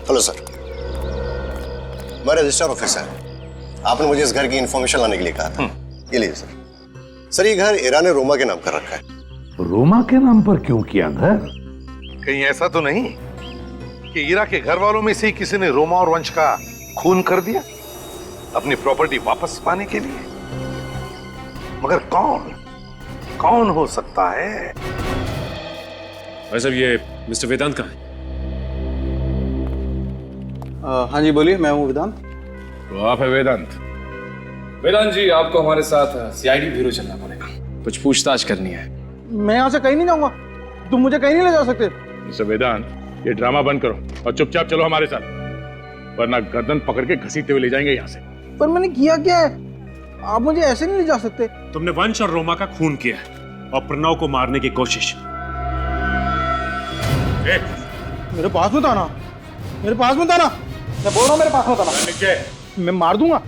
हेलो सर, मैं रजिस्ट्रार ऑफिसर। आपने मुझे इस घर की इंफॉर्मेशन लाने के लिए कहा था। ये लीजिए सर। सर, ये घर ईरा ने रोमा के नाम कर रखा है। रोमा के नाम पर क्यों किया घर? कहीं ऐसा तो नहीं कि ईरा के घर वालों में से ही किसी ने रोमा और वंश का खून कर दिया अपनी प्रॉपर्टी वापस पाने के लिए? मगर कौन हो सकता है? भाई साहब, ये मिस्टर वेदांत कहाँ है? हाँ जी बोलिए, मैं हूँ वेदांत। तो आप है वेदांत? वेदांत जी, आपको हमारे साथ सीआईडी ब्यूरो चलना पड़ेगा, कुछ पूछताछ करनी है। मैं यहाँ से कहीं नहीं जाऊंगा, तुम मुझे कहीं नहीं ले जा सकते। मिस्टर वेदांत, ये ड्रामा बंद करो और चुपचाप चलो हमारे साथ, वरना गर्दन पकड़ के घसीटते हुए ले जाएंगे यहाँ से। पर मैंने किया क्या है? आप मुझे ऐसे नहीं ले जा सकते। तुमने वंश और रोमा का खून किया है और प्रणव को मारने की कोशिश। मेरे पास मत आना, मेरे पास मत आना, मैं बोल रहा हूँ मेरे पास मत आना, मैं मार दूंगा।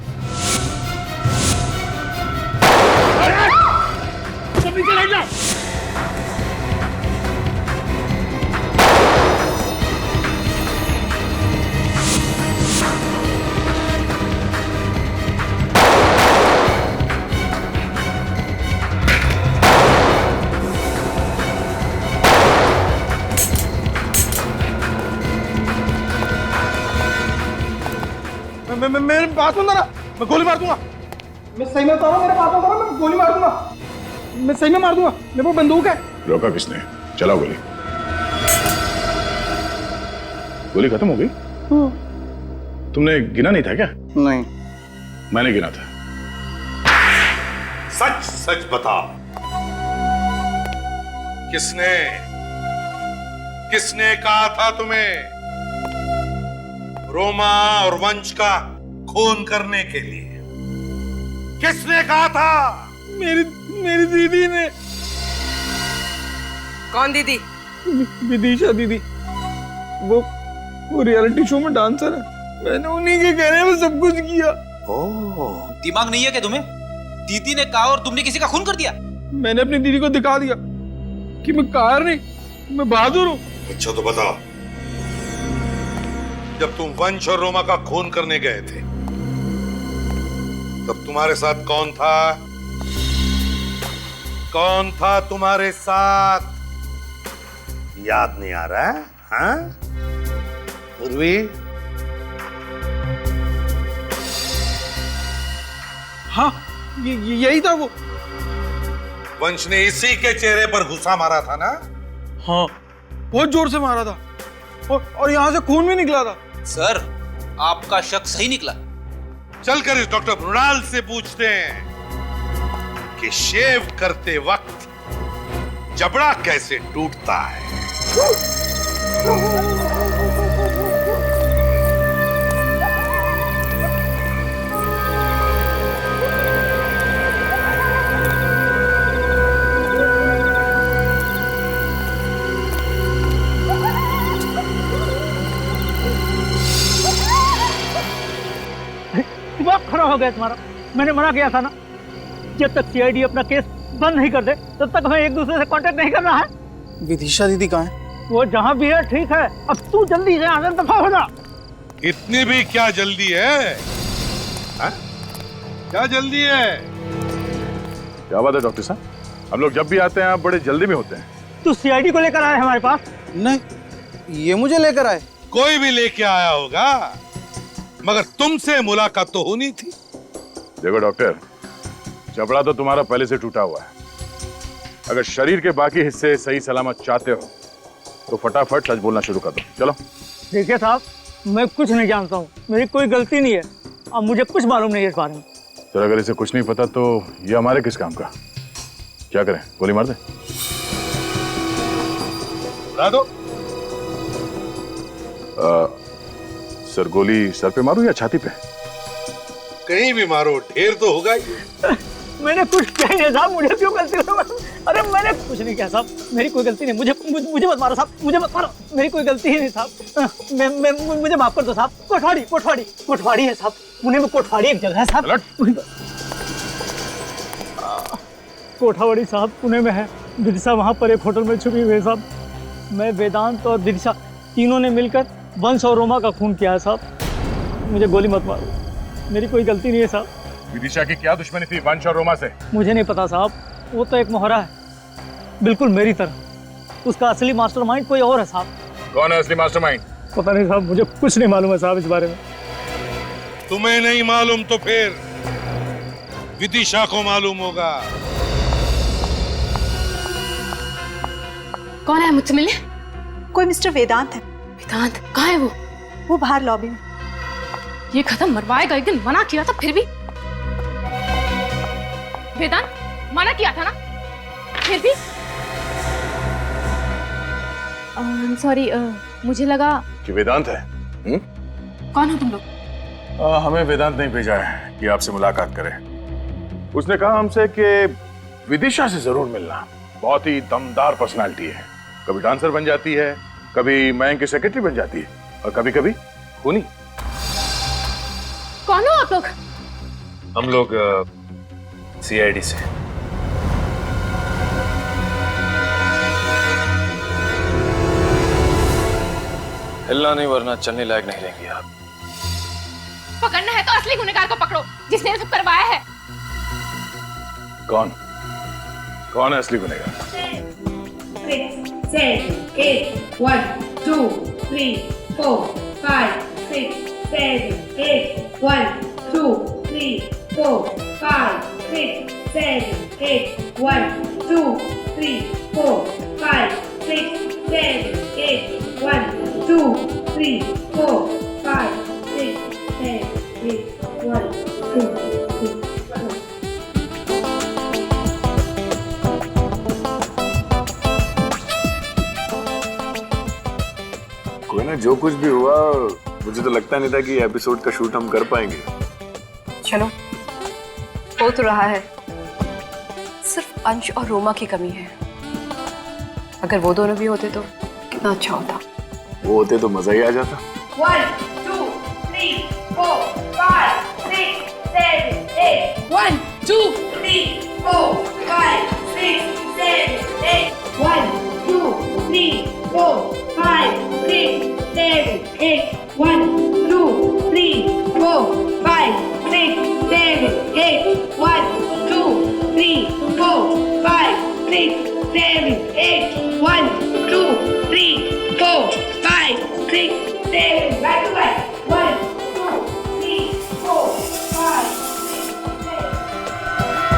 मेरे पास मत आना, मैं गोली मार दूंगा। मैं सही में बता रहा हूँ, मेरे पास मत आना, मैं गोली मार दूंगा। मैं सही में मार दूंगा, मेरे पास बंदूक है। रोका किसने? चलाओ गोली। गोली खत्म हो गई? तुमने गिना नहीं था क्या? नहीं, मैंने गिना था। सच सच बताओ, किसने कहा था तुम्हें रोमा और वंश का खून करने के लिए? किसने कहा था? मेरी दीदी ने। कौन दीदी? विदिशा दीदी, वो रियलिटी शो में डांसर है। मैंने उन्हीं के कहने में सब कुछ किया। दिमाग नहीं है क्या तुम्हें? दीदी ने कहा और तुमने किसी का खून कर दिया? मैंने अपनी दीदी को दिखा दिया कि मैं कायर नहीं, मैं बहादुर हूँ। अच्छा तो बताओ, जब तुम वंश और रोमा का खून करने गए थे तब तुम्हारे साथ कौन था? कौन था तुम्हारे साथ? याद नहीं आ रहा है? हाँ? उर्वी? हाँ, यही था वो। वंश ने इसी के चेहरे पर घुसा मारा था ना? हाँ, बहुत जोर से मारा था और यहाँ से खून भी निकला था। सर, आपका शक सही निकला। चलकर इस डॉक्टर मृणाल से पूछते हैं कि शेव करते वक्त जबड़ा कैसे टूटता है। दिमाग खराब हो गया तुम्हारा। मैंने मना किया था ना, जब तक सीआईडी अपना केस बंद नहीं कर दे तब तक हमें एक दूसरे से कांटेक्ट नहीं करना है। विदिशा दीदी कहाँ है? वो जहाँ भी है ठीक है, अब तू जल्दी से आगे दफा हो जा। इतनी भी क्या जल्दी है? हा? क्या जल्दी है? क्या बात है डॉक्टर साहब, हम लोग जब भी आते हैं आप बड़े जल्दी में होते हैं। तू सीआईडी को लेकर आए हमारे पास? नहीं, ये मुझे लेकर आए। कोई भी लेके आया होगा, मगर तुमसे मुलाकात तो होनी थी। देखो डॉक्टर, जबड़ा तो तुम्हारा पहले से टूटा हुआ है। अगर शरीर के बाकी हिस्से सही सलामत चाहते हो तो फटाफट सच बोलना शुरू कर दो। चलो। देखिए साहब, मैं कुछ नहीं जानता हूँ, मेरी कोई गलती नहीं है और मुझे कुछ मालूम नहीं है इस बारे में। तो अगर इसे कुछ नहीं पता तो ये हमारे किस काम का? क्या करें, गोली मार दे? मार दो। सर, गोली सर पे मारूं या छाती पे? कहीं भी मारो, ढेर तो होगा ही। मैंने कुछ किया ही नहीं साहब, मुझे क्यों गलती हो? अरे मैंने कुछ नहीं किया साहब, मेरी कोई गलती नहीं। मुझे मत मारो साहब, मुझे मत मारो, मेरी कोई गलती ही नहीं साहब। मुझे माफ कर दो साहब। कोठवाड़ी है साहब, पुणे में कोठवाड़ी एक जगह है साहब। कोठावाड़ी साहब पुणे में है। विदिशा वहाँ पर एक होटल में छुपी हुई है साहब। मैं, वेदांत और विदिशा तीनों ने मिलकर वंश और रोमा का खून किया है साहब। मुझे गोली मत मारो, मेरी कोई गलती नहीं है साहब। विदिशा की क्या दुश्मनी थी वंश और रोमा से? मुझे नहीं पता साहब, वो तो एक मोहरा है, बिल्कुल मेरी तरह। उसका असली मास्टरमाइंड कोई और है साहब। कौन है असली मास्टरमाइंड? पता नहीं साहब, मुझे कुछ नहीं मालूम है साहब इस बारे में। तुम्हें नहीं मालूम तो फिर विदिशा को मालूम होगा। कौन है मुझसे मिलने? कोई मिस्टर वेदांत है। वेदांत कहाँ है वो बाहर लॉबी में। ये खत्म मरवाएगा, एक दिन मना किया था फिर भी। वेदांत मना किया था ना, फिर भी। सॉरी, मुझे लगा कि वेदांत है। कौन हो तुम लोग? हमें वेदांत नहीं भेजा है कि आपसे मुलाकात करें। उसने कहा हमसे कि विदिशा से जरूर मिलना। बहुत ही दमदार पर्सनालिटी है, कभी डांसर बन जाती है, कभी मयंक की सेक्रेटरी बन जाती है, और कभी कभी खूनी। कौन हो आप लोग? हम लोग सीआईडी से। हिलना नहीं वरना चलने लायक नहीं रहेंगे आप। पकड़ना है तो असली गुनहगार को पकड़ो, जिसने ये सब करवाया है। कौन है असली गुनहगार? 6, 7, 8, 1, 2, 3, 4, 5, 6, 7, 8, 1, 2, 3, 4, 5, 6, 7, 8, 1, 2, 3, 4, 5, 6, 7, 8, 1, 2, 3, 4, 5, 6, 7, 8, 1, 2, 3, 4. कोई ना, जो कुछ भी हुआ मुझे तो लगता नहीं था कि एपिसोड का शूट हम कर पाएंगे। चलो, हो तो रहा है, सिर्फ अंश और रोमा की कमी है। अगर वो दोनों भी होते तो कितना अच्छा होता। वो होते तो मजा ही आ जाता। 1, 2, 3, 4, 5, 6, 7, 8. 1, 2, 3, 4, 5, 6, 7, 8. 1, 2, 3, 4, 5, 6, 7, 8. 1, 2, 3, 4, 5, 6, 7, 8. 1, 2, 3, 4, 5, 6, 7, 8. 1, 2, 3, 4, 5, 6, 7. Back to back. 1, 2, 3, 4, 5, 6, 7.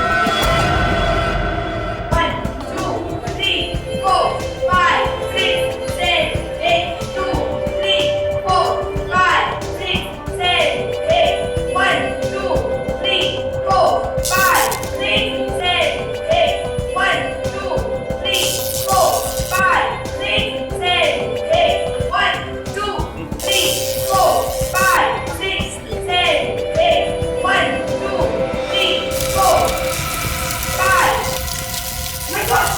1, 2, 3, 4, 5, 6, 7, 8. 2, 3, 4, 5, 6, 7, 8. 1, 2, 3, 4, 5, 6, 7, 8. 1, 2, 3, 4, 5, 6, 7, 8. 1, 2, 3, 4, 5, 6, 7, 8. 1, 2, 3, 4, 5. My God!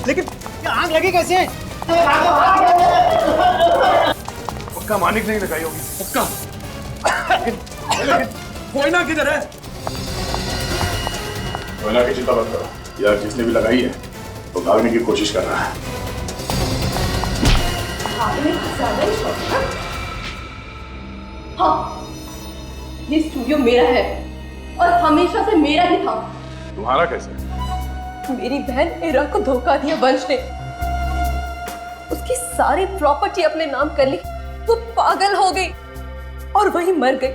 लेकिन ये आग लगी कैसे? पक्का मानिक नहीं लगाई होगी। पक्का। कोयना किधर है? कोयना की चिंता मत करो, यार जिसने भी लगाई है वो भागने की कोशिश कर रहा है। आपने ज्यादा ही शौक है। हाँ, ये स्टूडियो मेरा है और हमेशा से मेरा ही था। तुम्हारा कैसे? मेरी बहन इरा को धोखा दिया वंश ने, उसकी सारी प्रॉपर्टी अपने नाम कर ली। वो पागल हो गई और वही मर गई।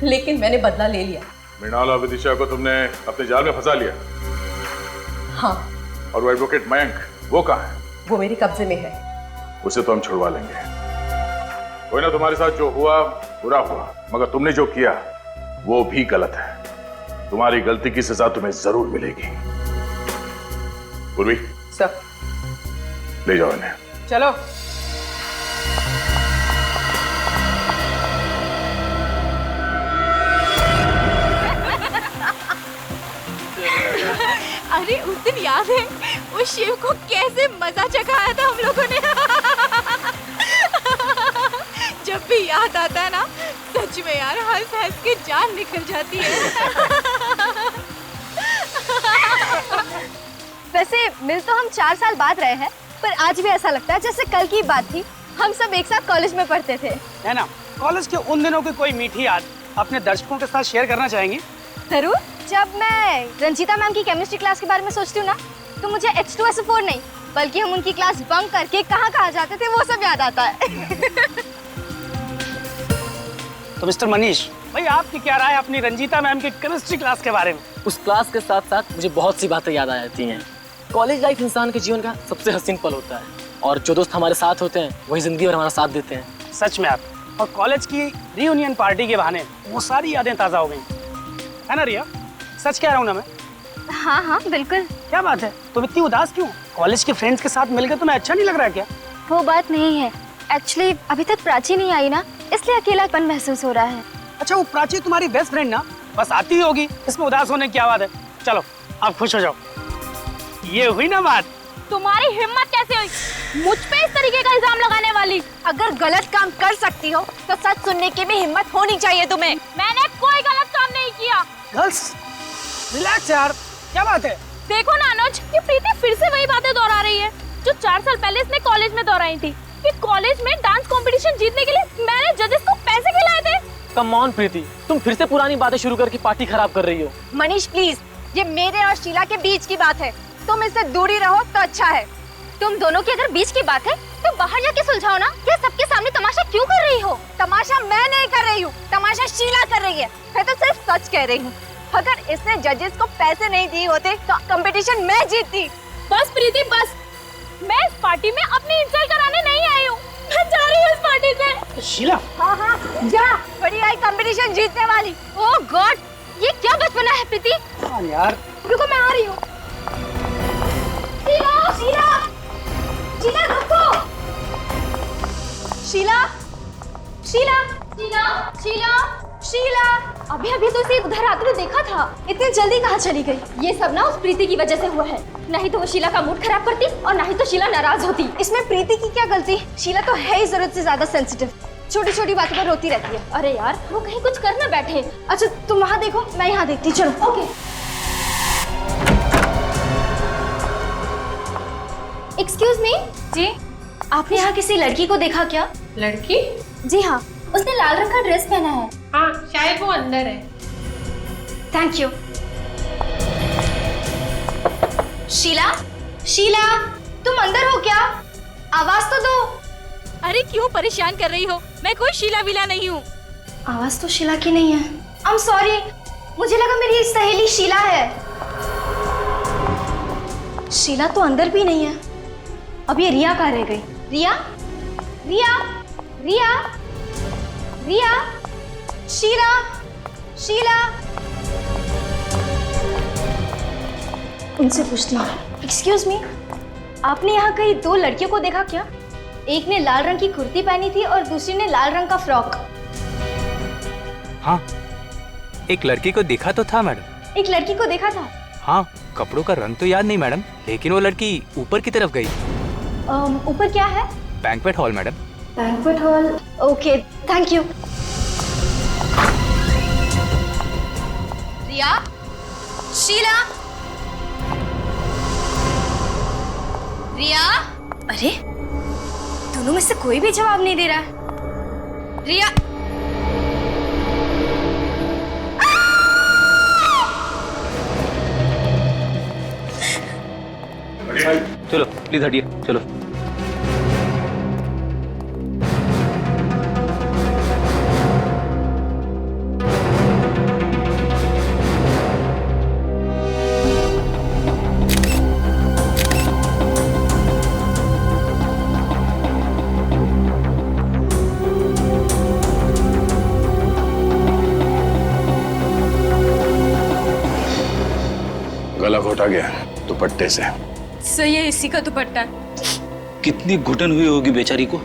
लेकिन मैंने बदला ले लिया। मृणाल और विदिशा को तुमने अपने जाल में फंसा लिया। हाँ। और वो एडवोकेट मयंक, वो कहाँ है? वो मेरे कब्जे में है। उसे तो हम छुड़वा लेंगे। कोई ना, तुम्हारे साथ जो हुआ बुरा हुआ, मगर तुमने जो किया वो भी गलत है। तुम्हारी गलती की सजा तुम्हें जरूर मिलेगी। पूर्वी सर, ले जाओ इन्हें। चलो। अरे उस दिन याद है उस शिव को कैसे मजा चखाया था हम लोगों ने। जब भी याद आता है ना, सच में यार हंस हंस के जान निकल जाती है। वैसे मिल तो हम 4 साल बाद रहे हैं, पर आज भी ऐसा लगता है जैसे कल की बात थी। हम सब एक साथ कॉलेज में पढ़ते थे, है ना? कॉलेज के उन दिनों की कोई मीठी याद अपने दर्शकों के साथ शेयर करना चाहेंगे? जरूर। जब मैं रंजीता मैम की केमिस्ट्री क्लास के बारे में सोचती हूँ ना, तो मुझे H2SO4 नहीं, बल्कि हम उनकी क्लास बंक करके कहाँ जाते थे वो सब याद आता है। तो मिस्टर मनीष भाई, आपकी क्या राय अपनी रंजीता मैम की केमिस्ट्री क्लास के बारे में? उस क्लास के साथ साथ मुझे बहुत सी बातें याद आ जाती हैं। कॉलेज लाइफ इंसान के जीवन का सबसे हसीन पल होता है, और जो दोस्त हमारे साथ होते हैं वही जिंदगी भर हमारा साथ देते हैं। सच में आप, और कॉलेज की रियूनियन पार्टी के बहाने वो सारी यादें ताज़ा हो गई, है ना रिया? सच कह रहा हूँ ना मैं? हाँ हाँ बिल्कुल। क्या बात है, तुम इतनी उदास क्यों? कॉलेज के फ्रेंड्स के साथ मिलकर तुम्हें अच्छा नहीं लग रहा है क्या? वो बात नहीं है, एक्चुअली अभी तक प्राची नहीं आई ना, इसलिए अकेलापन महसूस हो रहा है। अच्छा, वो प्राची तुम्हारी बेस्ट फ्रेंड ना, बस आती ही होगी, इसमें उदास होने की क्या बात है? चलो आप खुश हो जाओ। ये हुई ना बात। तुम्हारी हिम्मत कैसे हुई मुझ पे इस तरीके का इल्जाम लगाने वाली? अगर गलत काम कर सकती हो तो सच सुनने की भी हिम्मत होनी चाहिए तुम्हें। मैंने कोई गलत काम नहीं किया। गर्ल्स रिलैक्स यार, क्या बात है? देखो ना अनुज, ये प्रीति फिर से वही बातें दोहरा रही है जो 4 साल पहले इसने कॉलेज में दोहराई थी कि कॉलेज में डांस कंपटीशन जीतने के लिए मैंने जजेस को पैसे खिलाए थे। कम ऑन प्रीति, तुम फिर से पुरानी बातें शुरू करके पार्टी खराब कर रही हो। मनीष प्लीज, ये मेरे और शीला के बीच की बात है, तुम इससे दूरी रहो तो अच्छा है। तुम दोनों की अगर बीच की बात है तो बाहर जाके सुलझाओ ना, ये सबके सामने तमाशा क्यों कर रही हो? तमाशा मैं नहीं कर रही हूँ, तमाशा शीला कर रही है। मैं तो सिर्फ सच कह रही हूँ। अगर इसने जजेस को पैसे नहीं दिए होते तो कंपटीशन मैं जीतती। बस प्रीति बस, मैं इस पार्टी में अपनी इंसल्ट कराने नहीं आई हूँ। मैं जा रही हूँ इस पार्टी से। शीला, हाँ हाँ जा, बड़ी आई कंपटीशन जीतने वाली। ओह गॉड, ये क्या बचपना है प्रीति? हाँ यार, रुको मैं आ रही हूँ। शीला, शीला, शीला रुको। शीला, शीला, शीला, शीला, शीला। अभी अभी तो इसे उधर आते हुए देखा था, इतनी जल्दी कहाँ चली गई? ये सब ना उस प्रीति की वजह से हुआ है, नहीं तो वो शीला का मूड खराब करती और नहीं तो शीला नाराज होती। इसमें प्रीति की क्या गलती? शीला तो है ही जरूरत से ज्यादा सेंसिटिव, छोटी छोटी बातों पर रोती रहती है। अरे यार वो कहीं कुछ कर ना बैठे। अच्छा तुम वहाँ देखो, मैं यहाँ देखती। चलो ओके। एक्सक्यूज मी जी, आपने यहाँ किसी लड़की को देखा क्या? लड़की? जी हाँ, उसने लाल रंग का ड्रेस पहना है। हाँ शायद वो अंदर है। Thank you. शीला, शीला तुम अंदर हो क्या? आवाज तो दो। अरे क्यों परेशान कर रही हो? मैं कोई शीला विला नहीं हूँ। आवाज तो शीला की नहीं है। आई एम सॉरी, मुझे लगा मेरी सहेली शीला है। शीला तो अंदर भी नहीं है। अब ये रिया कहाँ रह गई? रिया, रिया, रिया, रिया, शीला, शीला। उनसे पूछती हूँ। एक्सक्यूज मी, आपने यहाँ कहीं 2 लड़कियों को देखा क्या? एक ने लाल रंग की कुर्ती पहनी थी और दूसरी ने लाल रंग का फ्रॉक। हाँ, एक लड़की को देखा तो था मैडम। एक लड़की को देखा था? हाँ, कपड़ों का रंग तो याद नहीं मैडम, लेकिन वो लड़की ऊपर की तरफ गई। ऊपर क्या है? Banquet hall madam. Banquet hall, okay thank you. Riya, Sheela, Riya, अरे दोनों में से कोई भी जवाब नहीं दे रहा है। रिया, चलो प्लीज हटिए, चलो। गला घोटा गया दुपट्टे से। सर ये इसी का दुपट्टा है। कितनी घुटन हुई होगी बेचारी को।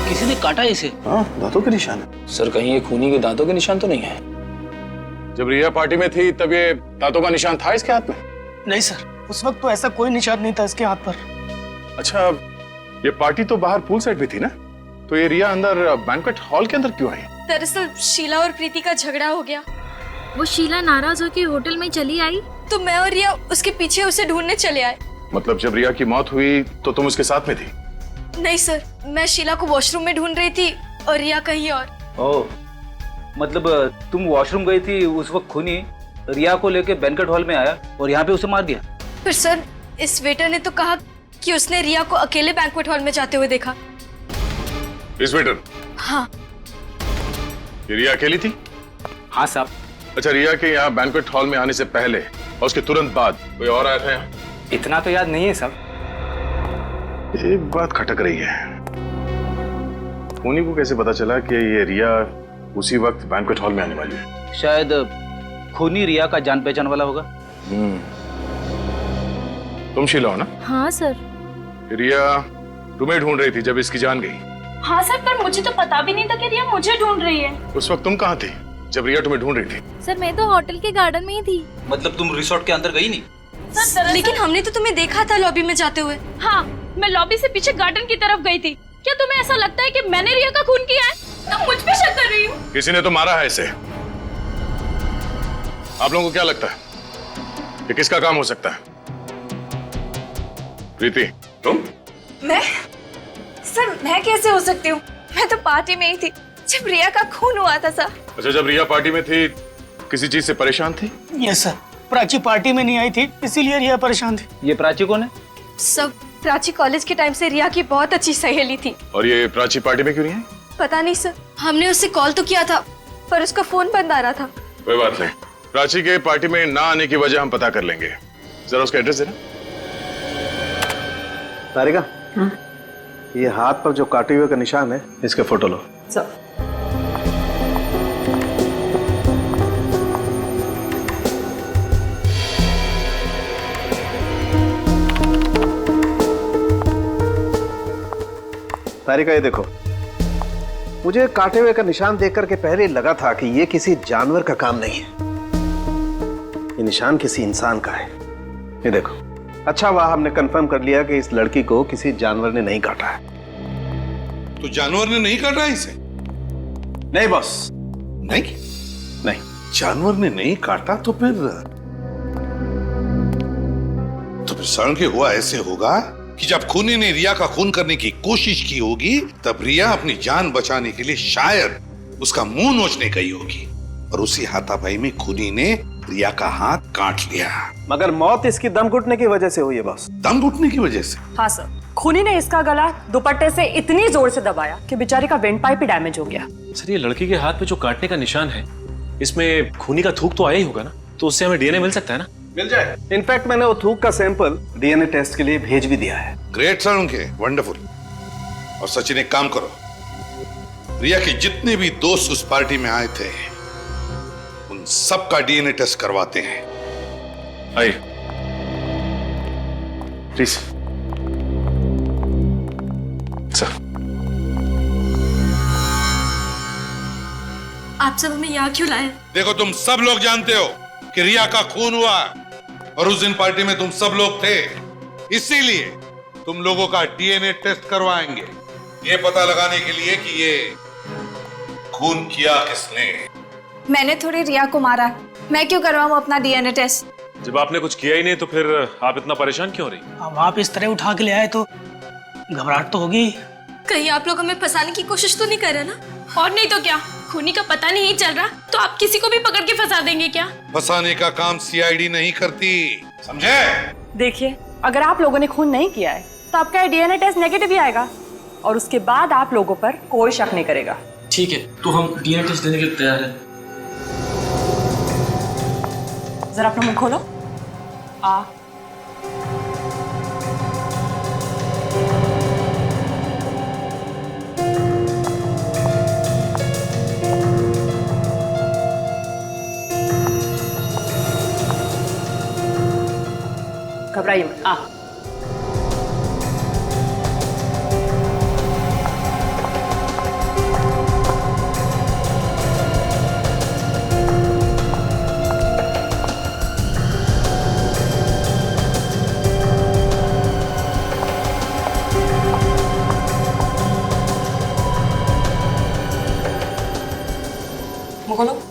किसी ने काटा इसे? हाँ, दांतों के निशान है। सर कहीं ये खूनी के दांतों के निशान तो नहीं है? जब रिया पार्टी में थी तब ये दांतों का निशान था इसके हाथ में? नहीं सर, उस वक्त तो ऐसा कोई निशान नहीं था इसके हाथ पर। अच्छा, ये पार्टी तो बाहर पूल साइड में थी ना, तो ये रिया अंदर बैंक्वेट हॉल के अंदर क्यों आई? दरअसल शीला और प्रीति का झगड़ा हो गया। वो शीला नाराज होकर होटल में चली आई तो मैं और रिया उसके पीछे उसे ढूंढने चले आए। मतलब जब रिया की मौत हुई तो तुम उसके साथ में थी? नहीं सर, मैं शीला को वॉशरूम में ढूंढ रही थी और रिया कहीं और। ओह, मतलब तुम वॉशरूम गई थी उस वक्त खूनी रिया को लेके बैंक्वेट हॉल में आया और यहाँ पे उसे मार दिया? पर सर, इस वेटर ने तो कहा कि उसने रिया को अकेले बैंक्वेट हॉल में जाते हुए देखा। इस वेटर? हाँ। ये रिया अकेली थी? हाँ साहब। अच्छा, रिया के यहाँ बैंक्वेट हॉल में आने से पहले और उसके तुरंत बाद कोई और आया था यहाँ? इतना तो याद नहीं है साहब। एक बात खटक रही है, खूनी को कैसे पता चला कि ये रिया उसी वक्त बैंक्वेट हॉल में आने वाली है? शायद खूनी रिया का जान पहचान वाला होगा। तुम शीला हो ना? हाँ सर। रिया तुम्हें ढूंढ रही थी जब इसकी जान गई? हाँ सर, पर मुझे तो पता भी नहीं था कि रिया मुझे ढूंढ रही है। उस वक्त तुम कहाँ थी जब रिया तुम्हें ढूंढ रही थी? सर मैं तो होटल के गार्डन में ही थी। मतलब तुम रिसोर्ट के अंदर गई नहीं? सर लेकिन हमने तो तुम्हें देखा था लॉबी में जाते हुए। हाँ, मैं लॉबी से पीछे गार्डन की तरफ गई थी। क्या तुम्हें ऐसा लगता है कि मैंने रिया का खून किया है? तुम मुझ पे शक कर रही हो? किसी ने तो मारा है इसे। आप लोगों को क्या लगता है कि किसका काम हो सकता है? प्रीति, तुम? मैं? सर मैं कैसे हो सकती हूँ? मैं तो पार्टी में ही थी जब रिया का खून हुआ था सर। अच्छा, जब रिया पार्टी में थी किसी चीज से परेशान थी? यस सर, प्राची पार्टी में नहीं आई थी इसीलिए रिया परेशान थी। ये प्राची कौन है? सब प्राची कॉलेज के टाइम से रिया की बहुत अच्छी सहेली थी। और ये प्राची पार्टी में क्यों नहीं आई? पता नहीं सर, हमने उससे कॉल तो किया था पर उसका फोन बंद आ रहा था। कोई बात नहीं, प्राची के पार्टी में ना आने की वजह हम पता कर लेंगे। जरा उसका एड्रेस देना। तारिका, ये हाथ पर जो काटे हुए का निशान है, इसके फोटो लो। सर तारिका, ये देखो, मुझे काटे हुए का निशान देख करके पहले लगा था कि ये किसी जानवर का काम नहीं है, ये निशान किसी इंसान का है। ये देखो, अच्छा हुआ हमने कंफर्म कर लिया कि इस लड़की को किसी जानवर ने नहीं काटा है। तो जानवर ने नहीं काटा इसे? नहीं बॉस, नहीं नहीं, जानवर ने नहीं काटा तो फिर सड़न के हुआ ऐसे होगा कि जब खूनी ने रिया का खून करने की कोशिश की होगी तब रिया अपनी जान बचाने के लिए शायद उसका मुंह नोचने गई होगी और उसी हाथापाई में खूनी ने रिया का हाथ काट लिया। मगर मौत इसकी दम घुटने की वजह से हुई है बॉस। दम घुटने की वजह से? हाँ सर, खूनी ने इसका गला दुपट्टे से इतनी जोर से दबाया कि बेचारी का वेंट पाइप ही डैमेज हो गया। सर ये लड़की के हाथ में जो काटने का निशान है, इसमें खूनी का थूक तो आया ही होगा ना, तो उससे हमें डीएनए मिल सकता है ना? मिल जाए। इनफैक्ट मैंने वो थूक का सैंपल डीएनए टेस्ट के लिए भेज भी दिया है। ग्रेट सर उनके, वंडरफुल। और सचिन एक काम करो, रिया के जितने भी दोस्त उस पार्टी में आए थे उन सब का डीएनए टेस्ट करवाते हैं। आइए प्लीज। सर, आप सब हमें यहाँ क्यों लाए? देखो, तुम सब लोग जानते हो कि रिया का खून हुआ और उस दिन पार्टी में तुम सब लोग थे, इसीलिए तुम लोगों का डीएनए टेस्ट करवाएंगे, ये पता लगाने के लिए कि ये खून किया किसने। मैंने थोड़ी रिया को मारा, मैं क्यों करवाऊं अपना डीएनए टेस्ट? जब आपने कुछ किया ही नहीं तो फिर आप इतना परेशान क्यों हो रही? अब आप इस तरह उठा के ले आए तो घबराहट तो होगी। कहीं आप लोग हमें फंसाने की कोशिश तो नहीं कर रहे ना? और नहीं तो क्या, खूनी का पता नहीं चल रहा तो आप किसी को भी पकड़ के फंसा देंगे क्या? फंसाने का काम सीआईडी नहीं करती, समझे? देखिए, अगर आप लोगों ने खून नहीं किया है तो आपका डीएनए टेस्ट नेगेटिव ही आएगा और उसके बाद आप लोगों पर कोई शक नहीं करेगा। ठीक है, तो हम डीएनए टेस्ट देने के लिए तैयार हैं। जरा अपना मुंह खोलो। घबराइए मत। मुंह खोलो।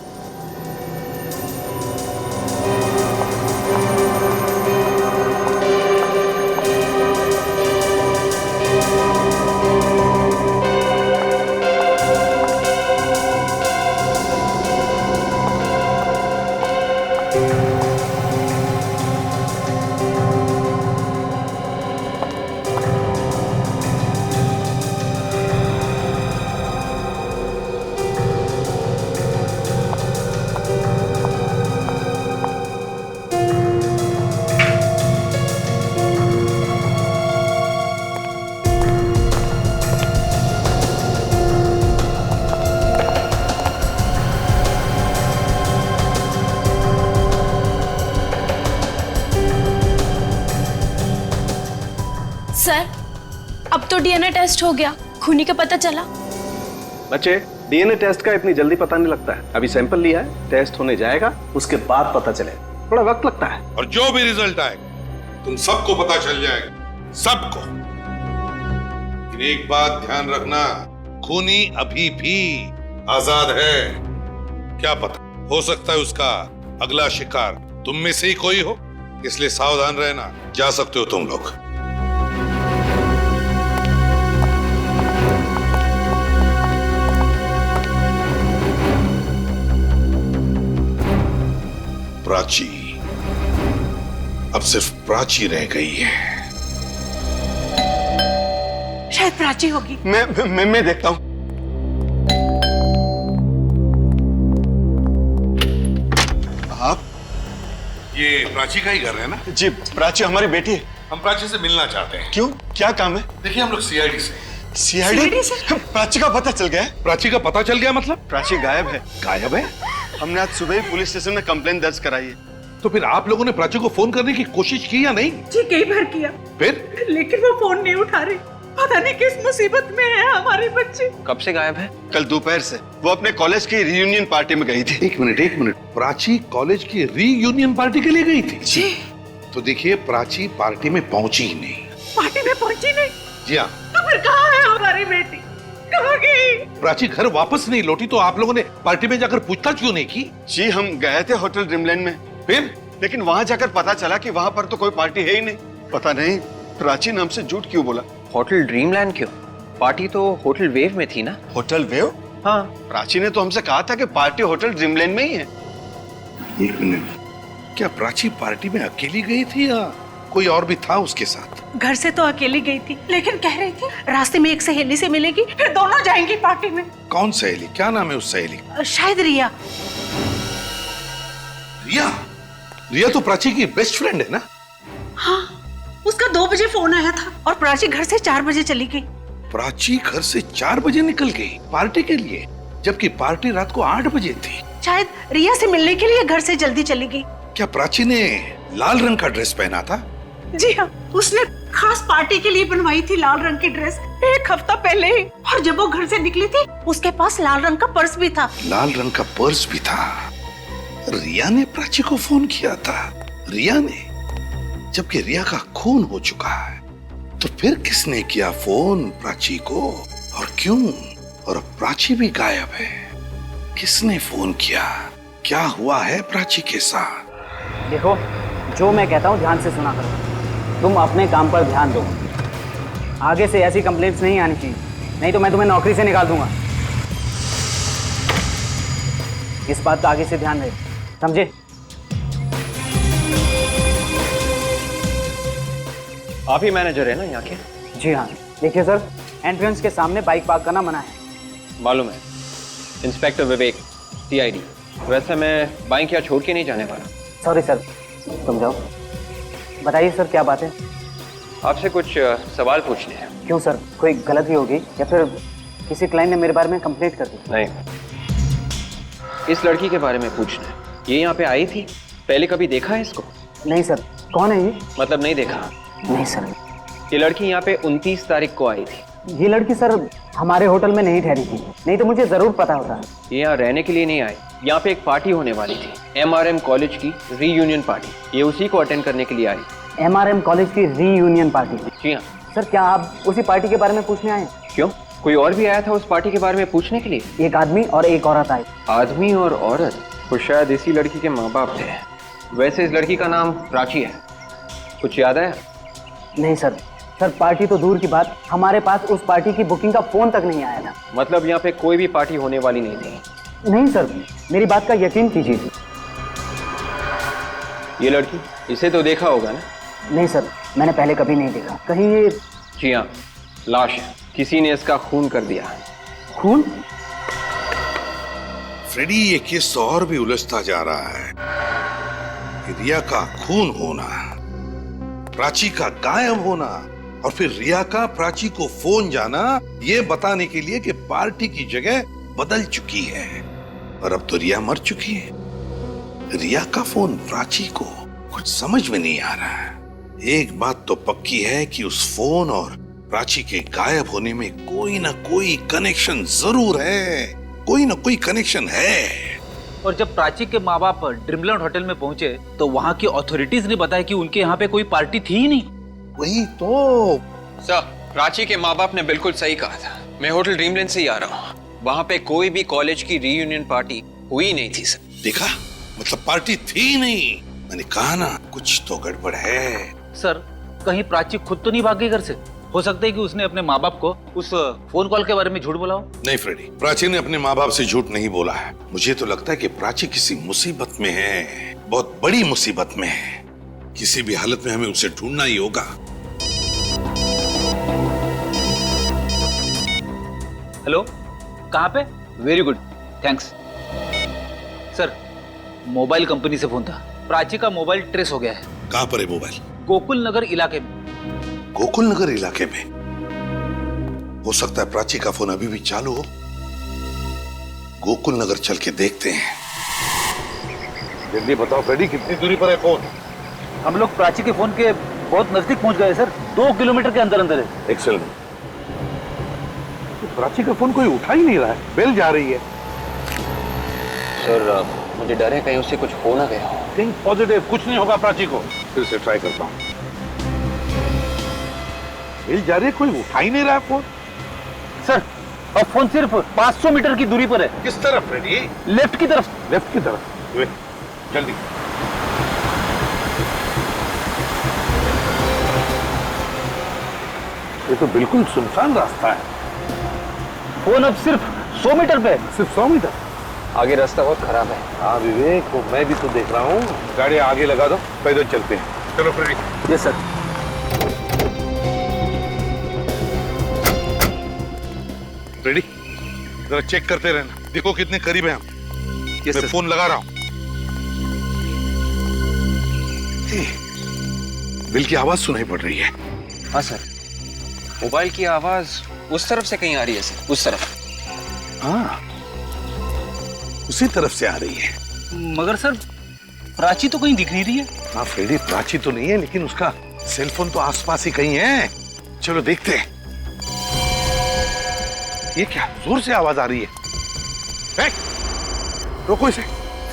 सर, अब तो डीएनए टेस्ट हो गया, खूनी का पता चला। बच्चे, डीएनए टेस्ट का इतनी जल्दी पता नहीं लगता है। अभी सैंपल लिया है, टेस्ट होने जाएगा, उसके बाद पता चलेगा। थोड़ा वक्त लगता है। और जो भी रिजल्ट आएगा तुम सबको पता चल जाएगा, सबको। लेकिन एक बात ध्यान रखना, खूनी अभी भी आजाद है। क्या पता, हो सकता है उसका अगला शिकार तुम में से ही कोई हो, इसलिए सावधान रहना। जा सकते हो तुम लोग। प्राची, अब सिर्फ प्राची रह गई है। शायद प्राची होगी। मैं देखता हूँ। आप? ये प्राची का ही घर है ना? जी, प्राची हमारी बेटी है। हम प्राची से मिलना चाहते हैं। क्यों, क्या काम है? देखिए, हम लोग सीआईडी से। सीआईडी से? प्राची का पता चल गया है? प्राची का पता चल गया मतलब? प्राची गायब है। गायब है? हमने आज सुबह ही पुलिस स्टेशन में कंप्लेंट दर्ज कराई है। तो फिर आप लोगों ने प्राची को फोन करने की कोशिश की या नहीं? जी, कई बार किया, फिर लेकिन वो फोन नहीं उठा रही। पता नहीं किस मुसीबत में है हमारे बच्चे। कब से गायब है? कल दोपहर से। वो अपने कॉलेज की रीयूनियन पार्टी में गई थी। एक मिनट। प्राची कॉलेज की रीयूनियन पार्टी के लिए गई थी? जी। तो देखिए, प्राची पार्टी में पहुंची ही नहीं। पार्टी में पहुंची नहीं? जी हाँ। तो फिर कहाँ है हमारी बेटी? कहाँ गई? प्राची घर वापस नहीं लौटी, तो आप लोगों ने पार्टी में जाकर पूछताछ क्यों नहीं की? जी, हम गए थे होटल ड्रीमलैंड में। फिर? लेकिन वहां जाकर पता चला कि वहां पर तो कोई पार्टी है ही नहीं। पता नहीं प्राची नाम से झूठ क्यों बोला। होटल ड्रीमलैंड क्यों? पार्टी तो होटल वेव में थी ना? Hotel wave? हाँ। प्राची ने तो हमसे कहा था कि पार्टी होटल ड्रीमलैंड में ही है। एक मिनट, क्या प्राची पार्टी में अकेली गई थी या कोई और भी था उसके साथ? घर से तो अकेली गई थी, लेकिन कह रही थी रास्ते में एक सहेली से मिलेगी, फिर दोनों जाएंगी पार्टी में। कौन सहेली? क्या नाम है उस सहेली का? शायद रिया। रिया? रिया तो प्राची की बेस्ट फ्रेंड है ना? हाँ, उसका 2 बजे फोन आया था और प्राची घर से 4 बजे चली गई। प्राची घर से 4 बजे निकल गई पार्टी के लिए, जबकि पार्टी रात को 8 बजे थी। शायद रिया से मिलने के लिए घर से जल्दी चली गई। क्या प्राची ने लाल रंग का ड्रेस पहना था? जी हाँ, उसने खास पार्टी के लिए बनवाई थी लाल रंग की ड्रेस 1 हफ्ता पहले ही। और जब वो घर से निकली थी, उसके पास लाल रंग का पर्स भी था। लाल रंग का पर्स भी था। रिया ने प्राची को फोन किया था। रिया ने? जबकि रिया का खून हो चुका है, तो फिर किसने किया फोन प्राची को और क्यों? और प्राची भी गायब है। किसने फोन किया? क्या हुआ है प्राची के साथ? देखो, जो मैं कहता हूँ ध्यान से सुना करो। तुम अपने काम पर ध्यान दो। आगे से ऐसी कंप्लेंट्स नहीं आनी चाहिए, नहीं तो मैं तुम्हें नौकरी से निकाल दूंगा। इस बात का आगे से ध्यान रहे, समझे? आप ही मैनेजर है ना यहाँ के? जी हाँ। देखिए सर, एंट्रेंस के सामने बाइक पार्क करना मना है। मालूम है। इंस्पेक्टर विवेक, सीआईडी। वैसे मैं बाइक यहाँ छोड़ के नहीं जाने वाला। सॉरी सर, तुम जाओ। बताइए सर, क्या बात है? आपसे कुछ सवाल पूछने हैं। क्यों सर, कोई गलती होगी या फिर किसी क्लाइंट ने मेरे बारे में कंप्लेंट कर दी? नहीं, इस लड़की के बारे में पूछना है। ये यहाँ पे आई थी, पहले कभी देखा है इसको? नहीं सर। कौन है ये? मतलब नहीं देखा? नहीं सर। ये लड़की यहाँ पे 29 तारीख को आई थी। ये लड़की सर हमारे होटल में नहीं ठहरी थी, नहीं तो मुझे जरूर पता होता। ये यहाँ रहने के लिए नहीं आई, यहाँ पे एक पार्टी होने वाली थी, MRM कॉलेज की रीयूनियन पार्टी। ये उसी को अटेंड करने के लिए आई। MRM कॉलेज की रीयूनियन पार्टी? जी हाँ। सर, क्या आप उसी पार्टी के बारे में पूछने आए? क्यों, कोई और भी आया था उस पार्टी के बारे में पूछने के लिए? एक आदमी और एक औरत आए। आदमी और औरत? वो शायद इसी लड़की के माँ बाप थे। वैसे इस लड़की का नाम प्राची है, कुछ याद है? नहीं सर। सर, पार्टी तो दूर की बात, हमारे पास उस पार्टी की बुकिंग का फोन तक नहीं आया था। मतलब यहाँ पे कोई भी पार्टी होने वाली नहीं थी? नहीं सर, मेरी बात का यकीन कीजिए। ये लड़की, इसे तो देखा होगा ना? नहीं सर, मैंने पहले कभी नहीं देखा। कहीं ये? जी हाँ, लाश है, किसी ने इसका खून कर दिया है। खून? फ्रेडी, ये केस और भी उलझता जा रहा है। रिया का खून होना, प्राची का गायब होना, और फिर रिया का प्राची को फोन जाना, ये बताने के लिए कि पार्टी की जगह बदल चुकी है। और अब तो रिया मर चुकी है। रिया का फोन प्राची को, कुछ समझ में नहीं आ रहा है। एक बात तो पक्की है कि उस फोन और प्राची के गायब होने में कोई ना कोई कनेक्शन जरूर है, कोई ना कोई कनेक्शन है। और जब प्राची के माँ बाप ड्रीमलैंड होटल में पहुंचे तो वहाँ की अथॉरिटीज ने बताया कि उनके यहाँ पे कोई पार्टी थी ही नहीं। वही तो सर, प्राची के माँ बाप ने बिल्कुल सही कहा था। मैं होटल ड्रीमलैंड से ही आ रहा हूँ, वहाँ पे कोई भी कॉलेज की रीयूनियन पार्टी हुई नहीं थी सर। देखा, मतलब पार्टी थी नहीं। मैंने कहा ना, कुछ तो गड़बड़ है। सर, कहीं प्राची खुद तो नहीं भाग गई घर से? हो सकता है कि उसने अपने माँ बाप को उस फोन कॉल के बारे में झूठ बोला हो। नहीं फ्रेडी, प्राची ने अपने माँ बाप से झूठ नहीं बोला है। मुझे तो लगता है कि प्राची किसी मुसीबत में है, बहुत बड़ी मुसीबत में है। किसी भी हालत में हमें उसे ढूंढना ही होगा। हेलो, कहाँ पे? Very good, thanks. Sir, mobile company से फोन था। प्राची का मोबाइल ट्रेस हो गया है। कहाँ पर है मोबाइल? गोकुल नगर इलाके में। गोकुल नगर इलाके में? हो सकता है प्राची का फोन अभी भी चालू हो। गोकुल नगर चल के देखते हैं। जल्दी बताओ फ्रेडी, कितनी दूरी पर है फोन? हम लोग प्राची के फोन के बहुत नजदीक पहुंच गए सर, 2 किलोमीटर के अंदर अंदर है। एक्सेलेंट। तो प्राची का फोन कोई उठा ही नहीं रहा है, बेल जा रही है। सर, मुझे डर है कहीं उससे कुछ हो ना गया हो। थिंक पॉजिटिव, कुछ नहीं होगा प्राची को। फिर से ट्राई करता हूँ। बेल जा रही है, कोई उठा ही नहीं रहा है फोन। सर, अब फोन सिर्फ 500 मीटर की दूरी पर है। किस तरफ फ्रेडी? लेफ्ट की तरफ। लेफ्ट की तरफ? जल्दी। ये तो बिल्कुल सुनसान रास्ता है। फोन अब सिर्फ 100 मीटर पे। सिर्फ 100 मीटर? आगे रास्ता बहुत खराब है। हाँ विवेक, वो मैं भी तो देख रहा हूँ। गाड़ी आगे लगा दो, पैदल चलते हैं। चलो फ्रेडी। Yes sir. फ्रेडी, जरा चेक करते रहना, देखो कितने करीब हैं हम। मैं फोन लगा रहा हूँ। बिल की आवाज सुनाई पड़ रही है। हाँ सर, मोबाइल की आवाज उस तरफ से कहीं आ रही है सर, उस तरफ। हाँ, उसी तरफ से आ रही है। मगर सर, प्राची तो कहीं दिख नहीं रही है। हाँ फ्रेडी, प्राची तो नहीं है, लेकिन उसका सेलफोन तो आसपास ही कहीं है। चलो देखते हैं। ये क्या जोर से आवाज आ रही है? रोको इसे।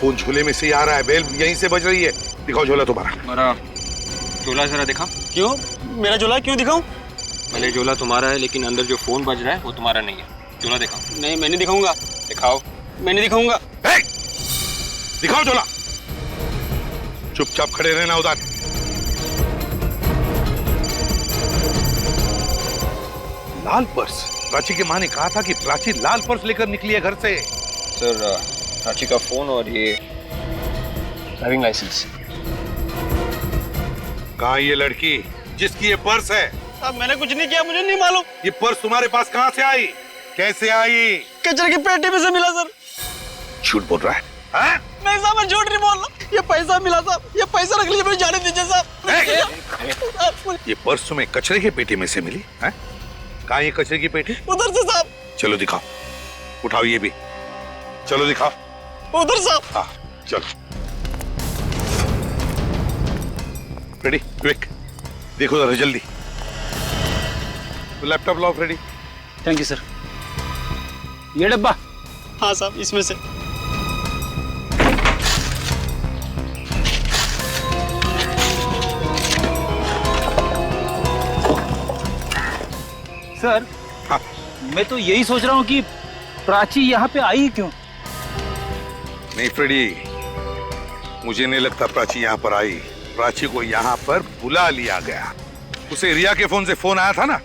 फोन झोले में से ही आ रहा है, बेल यहीं से बज रही है। दिखाओ झोला तुम्हारा। झोला जरा दिखाओ। क्यों? मेरा झोला क्यों दिखाऊं? भले झोला तुम्हारा है, लेकिन अंदर जो फोन बज रहा है वो तुम्हारा नहीं है। झोला दिखाओ। नहीं, मैं नहीं दिखाऊंगा। दिखाओ। मैं नहीं दिखाऊंगा। दिखाओ झोला। चुपचाप खड़े रहना उधर। लाल पर्स? प्राची की माँ ने कहा था कि प्राची लाल पर्स लेकर निकली है घर से। सर, प्राची का फोन और ये ड्राइविंग लाइसेंस। कहाँ ये लड़की जिसकी ये पर्स है? साहब मैंने कुछ नहीं किया, मुझे नहीं मालूम। ये पर्स तुम्हारे पास कहाँ से आई? कैसे आई? कचरे की पेटी में से मिला सर। झूठ बोल रहा है? हाँ? नहीं साहब, मैं झूठ नहीं बोल रहा। ये पैसा मिला साहब, ये पैसा रख लीजिए, मुझे जाने दीजिए साहब। ये पर्स तुम्हें कचरे की पेटी में से मिली है? कहाँ ये कचरे की पेटी? उधर से साहब। चलो दिखाओ, उठाओ ये भी, चलो दिखाओ। उधर साहब। हाँ चलो। रेडी क्विक, देखो जरा जल्दी। तो लैपटॉप लाओ रेडी। Thank you sir. ये डब्बा? हाँ साहब, इसमें से। सर, हाँ। मैं तो यही सोच रहा हूँ कि प्राची यहाँ पे आई क्यों? नहीं फ्रेडी, मुझे नहीं लगता प्राची यहाँ पर आई। प्राची को यहाँ पर बुला लिया गया। उसे रिया के फोन से फोन आया था ना?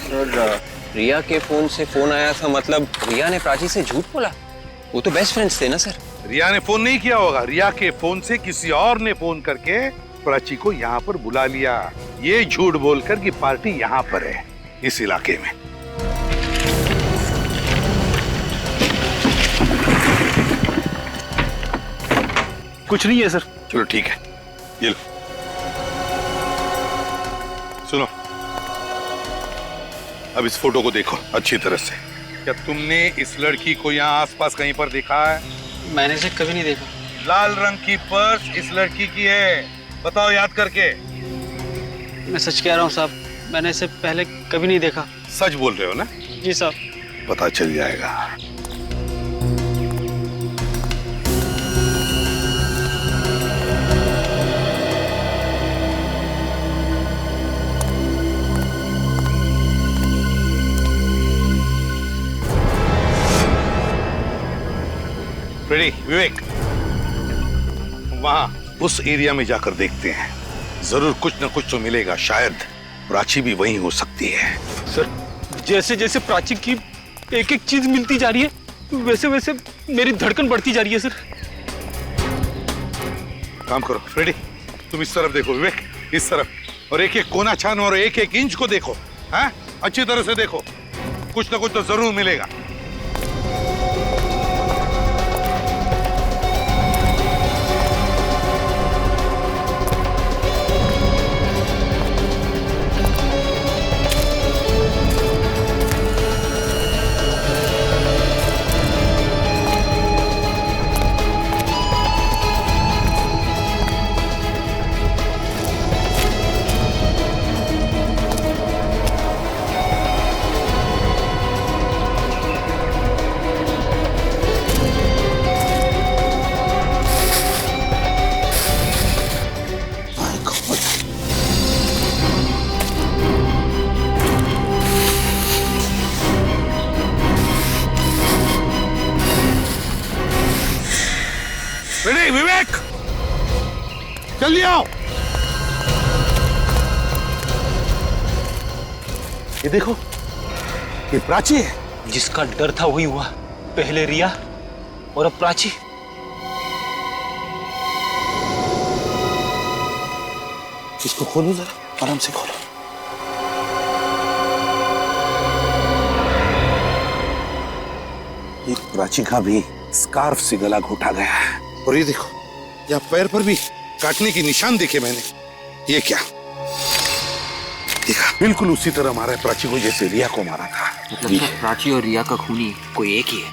सर, रिया के फोन से फोन आया था मतलब रिया ने प्राची से झूठ बोला? वो तो बेस्ट फ्रेंड्स थे ना सर। रिया ने फोन नहीं किया होगा, रिया के फोन से किसी और ने फोन करके प्राची को यहाँ पर बुला लिया, ये झूठ बोलकर कि पार्टी यहाँ पर है इस इलाके में। कुछ नहीं है सर। चलो ठीक है, ये लो। सुनो, अब इस फोटो को देखो अच्छी तरह से। क्या तुमने इस लड़की को यहाँ आसपास कहीं पर देखा है? मैंने इसे कभी नहीं देखा। लाल रंग की पर्स इस लड़की की है, बताओ याद करके। मैं सच कह रहा हूँ साहब, मैंने इसे पहले कभी नहीं देखा। सच बोल रहे हो ना? जी साहब। पता चल जाएगा। रेडी विवेक, वहां उस एरिया में जाकर देखते हैं, जरूर कुछ न कुछ तो मिलेगा। शायद प्राची भी वहीं हो सकती है। सर, जैसे जैसे प्राची की एक एक चीज मिलती जा रही है वैसे वैसे मेरी धड़कन बढ़ती जा रही है सर। काम करो फ्रेडी, तुम इस तरफ देखो, विवेक इस तरफ, और एक एक कोना छानो और एक एक इंच को देखो। हैं? अच्छी तरह से देखो, कुछ न कुछ तो जरूर मिलेगा। रेडी विवेक, जल्दी आओ। ये देखो, ये प्राची है। जिसका डर था वही हुआ, पहले रिया और अब प्राची। इसको खोलो जरा, आराम से खोलो। ये प्राची का भी स्कार्फ से गला घोटा गया है। और ये देखो, यहाँ पैर पर भी काटने की निशान देखे मैंने। ये क्या देखा? बिल्कुल उसी तरह मारा है प्राची को जैसे रिया को मारा था। मतलब प्राची और रिया का खूनी कोई एक ही है?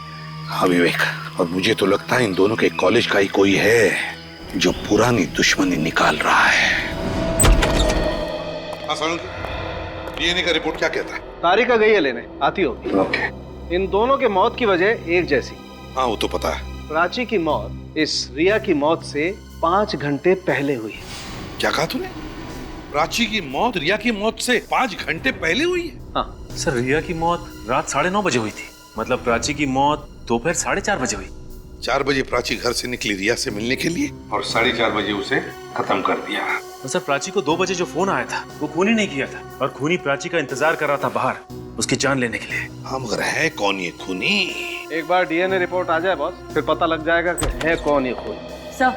हाँ विवेक, और मुझे तो लगता है इन दोनों के कॉलेज का ही कोई है जो पुरानी दुश्मनी निकाल रहा है। हाँ सालुंकी, डीएनए का रिपोर्ट क्या कहता है? तारिका गई है लेने, आती होगी। ओके। इन दोनों के मौत की वजह एक जैसी। हाँ वो तो पता है। प्राची की मौत इस रिया की मौत से 5 घंटे पहले हुई है। क्या कहा तूने? प्राची की मौत रिया की मौत से 5 घंटे पहले हुई है? हाँ सर, रिया की मौत रात 9:30 बजे हुई थी, मतलब प्राची की मौत दोपहर 4:30 बजे हुई। 4 बजे प्राची घर से निकली रिया से मिलने के लिए और 4:30 बजे उसे खत्म कर दिया। और सर प्राची को 2 बजे जो फोन आया था वो खूनी ने किया था, और खूनी प्राची का इंतजार कर रहा था बाहर उसकी जान लेने के लिए। हाँ मगर है कौन ये खूनी? एक बार डीएनए रिपोर्ट आ जाए बॉस, फिर पता लग जाएगा कि है कौन ये खूनी। सर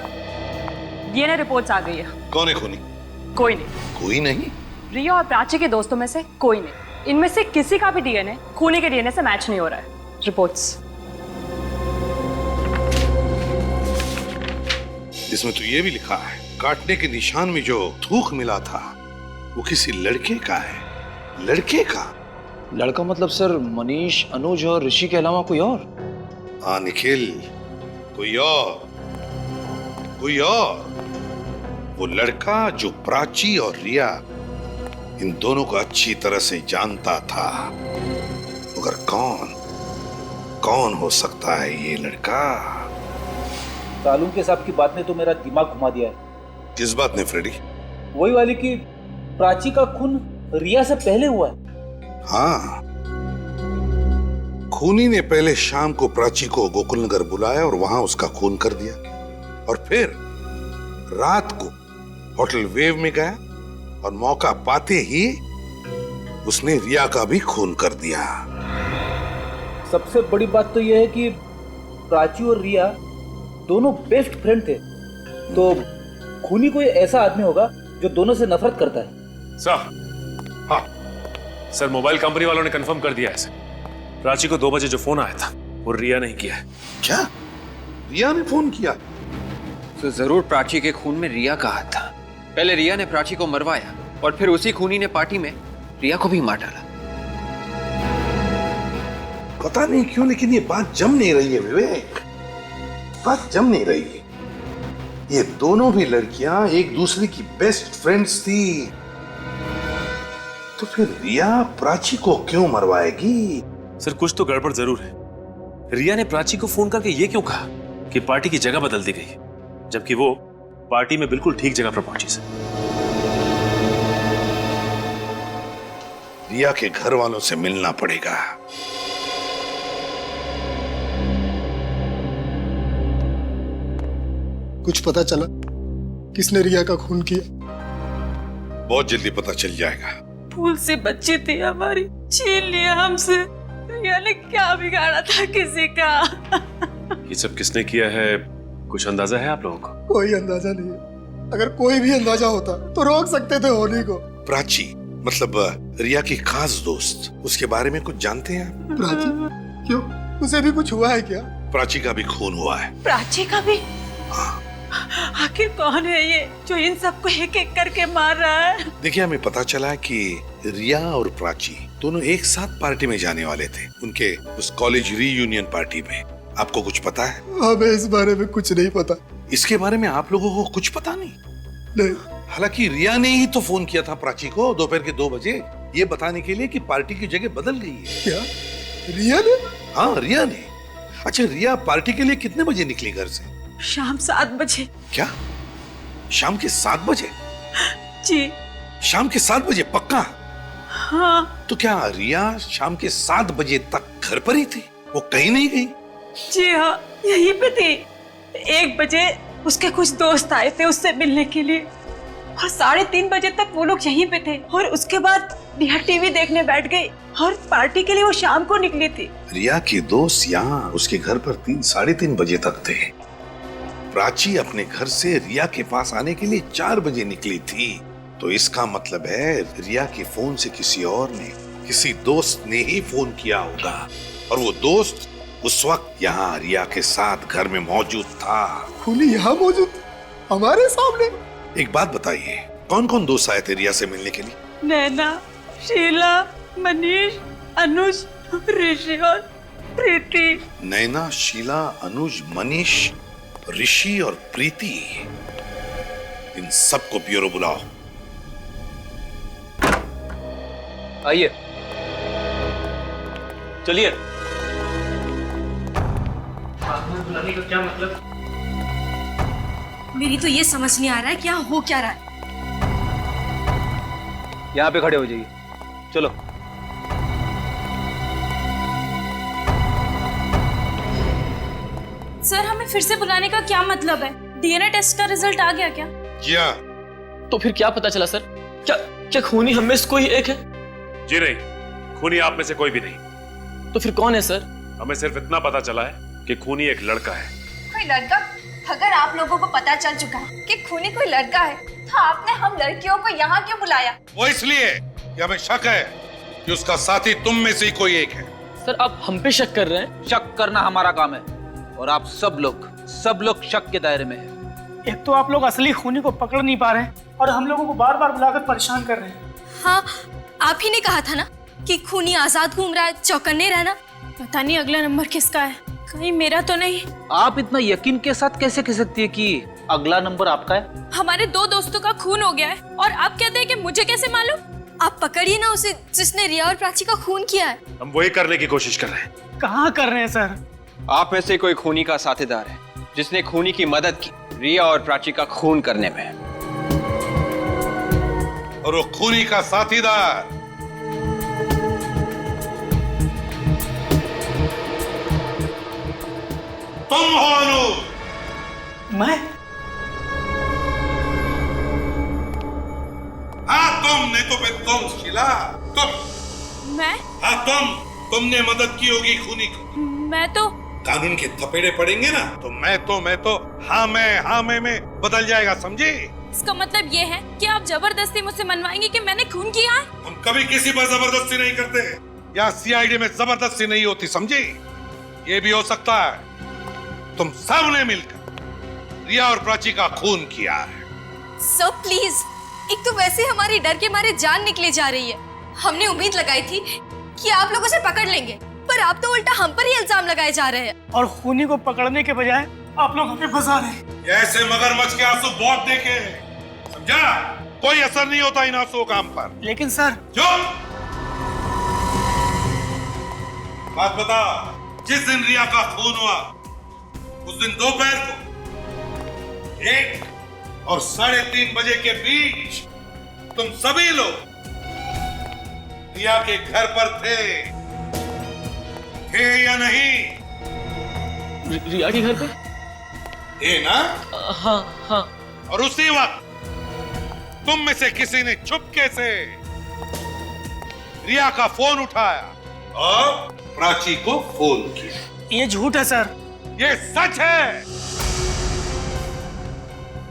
डीएनए रिपोर्ट्स आ गई है। कौन है खूनी? कोई नहीं। कोई नहीं? रिया और प्राची के दोस्तों में से कोई नहीं। इनमें से किसी का भी डीएनए खूनी के डीएनए से मैच नहीं हो रहा है। रिपोर्ट्स। इसमें तो ये भी लिखा है काटने के निशान में जो थूक मिला था वो किसी लड़के का है। लड़के का? लड़का मतलब सर मनीष, अनुज और ऋषि के अलावा कोई और? हाँ निखिल, कोई और, कोई और। वो लड़का जो प्राची और रिया इन दोनों को अच्छी तरह से जानता था। मगर कौन हो सकता है ये लड़का? सालून के साहब की बात ने तो मेरा दिमाग घुमा दिया है। किस बात ने फ्रेडी? वही वाली कि प्राची का खून रिया से पहले हुआ है। हाँ, खूनी ने पहले शाम को प्राची को गोकुलनगर बुलाया और वहां उसका खून कर दिया, और फिर रात को होटल वेव में गया और मौका पाते ही उसने रिया का भी खून कर दिया। सबसे बड़ी बात तो यह है कि प्राची और रिया दोनों बेस्ट फ्रेंड थे, तो खूनी कोई ऐसा आदमी होगा जो दोनों से नफरत करता है। सर, हाँ सर, मोबाइल कंपनी वालों ने कंफर्म कर दिया है सर। प्राची को 2 बजे जो फोन आया था वो रिया ने किया है। क्या? रिया ने फोन किया? तो जरूर प्राची के खून में रिया का हाथ था। पहले रिया ने प्राची को मरवाया और फिर उसी खूनी ने पार्टी में रिया को भी मार डाला। पता नहीं क्यों लेकिन ये बात जम नहीं रही है विवेक, बात जम नहीं रही है। ये दोनों भी लड़कियां एक दूसरे की बेस्ट फ्रेंड्स थी, तो फिर रिया प्राची को क्यों मरवाएगी? सर कुछ तो गड़बड़ जरूर है। रिया ने प्राची को फोन करके ये क्यों कहा कि पार्टी की जगह बदल दी गई, जबकि वो पार्टी में बिल्कुल ठीक जगह पर पहुंची। सर रिया के घर वालों से मिलना पड़ेगा। कुछ पता चला किसने रिया का खून किया? बहुत जल्दी पता चल जाएगा। भूल से बच्ची थी हमारी, छीन लिया हमसे। रिया ने क्या बिगाड़ा था किसी का? ये सब किसने किया है कुछ अंदाजा है आप लोगों को? कोई अंदाजा नहीं है। अगर कोई भी अंदाजा होता तो रोक सकते थे होली को। प्राची मतलब रिया की खास दोस्त, उसके बारे में कुछ जानते हैं आप? प्राची? क्यों, उसे भी कुछ हुआ है क्या? प्राची का भी खून हुआ है। प्राची का भी? आखिर कौन है ये जो इन सबको एक एक करके मार रहा है? देखिए हमें पता चला कि रिया और प्राची दोनों एक साथ पार्टी में जाने वाले थे, उनके उस कॉलेज रीयूनियन पार्टी में। आपको कुछ पता है? हमें इस बारे में कुछ नहीं पता। इसके बारे में आप लोगों को कुछ पता नहीं? नहीं। हालांकि रिया ने ही तो फोन किया था प्राची को दोपहर के 2 बजे ये बताने के लिए कि पार्टी की जगह बदल गई है। क्या रिया ने? हाँ रिया ने। अच्छा रिया पार्टी के लिए कितने बजे निकली घर से? शाम 7 बजे। क्या शाम के 7 बजे? जी शाम के 7 बजे पक्का? हाँ। तो क्या रिया शाम के 7 बजे तक घर पर ही थी, वो कहीं नहीं गई? जी हाँ, यहीं पे थी। 1 बजे उसके कुछ दोस्त आए थे उससे मिलने के लिए, और 3:30 बजे तक वो लोग यहीं पे थे, और उसके बाद रिया टीवी देखने बैठ गई, और पार्टी के लिए वो शाम को निकली थी। रिया के दोस्त यहाँ उसके घर पर 3-3:30 बजे तक थे। प्राची अपने घर से रिया के पास आने के लिए 4 बजे निकली थी, तो इसका मतलब है रिया के फोन से किसी और ने, किसी दोस्त ने ही फोन किया होगा, और वो दोस्त उस वक्त यहाँ रिया के साथ घर में मौजूद था। खूनी यहाँ मौजूद हमारे सामने? एक बात बताइए, कौन कौन दोस्त आए थे रिया से मिलने के लिए? नैना, शीला, मनीष, अनुज, ऋषि और प्रीति। नैना, शीला, अनुज, मनीष, ऋषि और प्रीति, इन सबको ब्यूरो बुलाओ। आइए। चलिए। बुलाने का क्या मतलब? मेरी तो ये समझ नहीं आ रहा है क्या हो क्या रहा है। यहाँ पे खड़े हो जाइए। चलो। सर हमें फिर से बुलाने का क्या मतलब है? डीएनए टेस्ट का रिजल्ट आ गया क्या? क्या तो फिर क्या पता चला सर? क्या क्या खूनी हम में से कोई एक है? जी नहीं, खूनी आप में से कोई भी नहीं। तो फिर कौन है सर? हमें सिर्फ इतना पता चला है कि खूनी एक लड़का है। कोई लड़का? अगर आप लोगों को पता चल चुका है कि खूनी कोई लड़का है, तो आपने हम लड़कियों को यहाँ क्यों बुलाया? वो इसलिए कि हमें शक है कि उसका साथी तुम में से ही कोई एक है। सर आप हम पे शक कर रहे हैं? शक करना हमारा काम है और आप सब लोग शक के दायरे में हैं। एक तो आप लोग असली खूनी को पकड़ नहीं पा रहे हैं और हम लोगों को बार बार बुलाकर परेशान कर रहे हैं। हाँ, आप ही ने कहा था ना कि खूनी आजाद घूम रहा है, चौकन्ने रहना। पता नहीं अगला नंबर किसका है, कहीं मेरा तो नहीं। आप इतना यकीन के साथ कैसे कह सकती है कि अगला नंबर आपका है? हमारे 2 दोस्तों का खून हो गया है और आप कहते हैं कि मुझे कैसे मालूम? आप पकड़िए ना उसे जिसने रिया और प्राची का खून किया है। हम वही करने की कोशिश कर रहे हैं। कहाँ कर रहे हैं सर? आप में से कोई खूनी का साथीदार है जिसने खूनी की मदद की रिया और प्राची का खून करने में। और वो खूनी का साथीदार तुम हो अनु। मैं? हाँ तुम, नहीं तो फिर तुम शीला, तुम। मैं? हाँ तुमने मदद की होगी खूनी को। मैं तो कानून के थपेड़े पड़ेंगे ना तो मैं तो हाँ मैं बदल जाएगा, समझे? इसका मतलब ये है कि आप जबरदस्ती मुझसे मनवाएंगे कि मैंने खून किया है? हम कभी किसी पर जबरदस्ती नहीं करते। यहाँ सीआईडी में जबरदस्ती नहीं होती, समझे? ये भी हो सकता है तुम सब ने मिलकर रिया और प्राची का खून किया है। सर प्लीज, एक तो वैसे हमारी डर के मारे जान निकले जा रही है। हमने उम्मीद लगाई थी कि आप लोग उसे पकड़ लेंगे, पर आप तो उल्टा हम पर ही इल्जाम लगाए जा रहे हैं। और खूनी को पकड़ने के बजाय आप लोग हमें फंसा रहे हैं। ऐसे मगरमच्छ के आंसू बहुत देखे हैं, समझा? कोई असर नहीं होता इन आंसुओं का हम पर। लेकिन सर। चुप! बात बता, जिस दिन रिया का खून हुआ उस दिन दोपहर को 1 और 3:30 बजे के बीच तुम सभी लोग रिया के घर पर थे या नहीं? रिया के घर पे? थे ना? हाँ। और उसी वक्त तुम में से किसी ने चुपके से रिया का फोन उठाया और प्राची को फोन किया। ये झूठ है सर। ये सच है।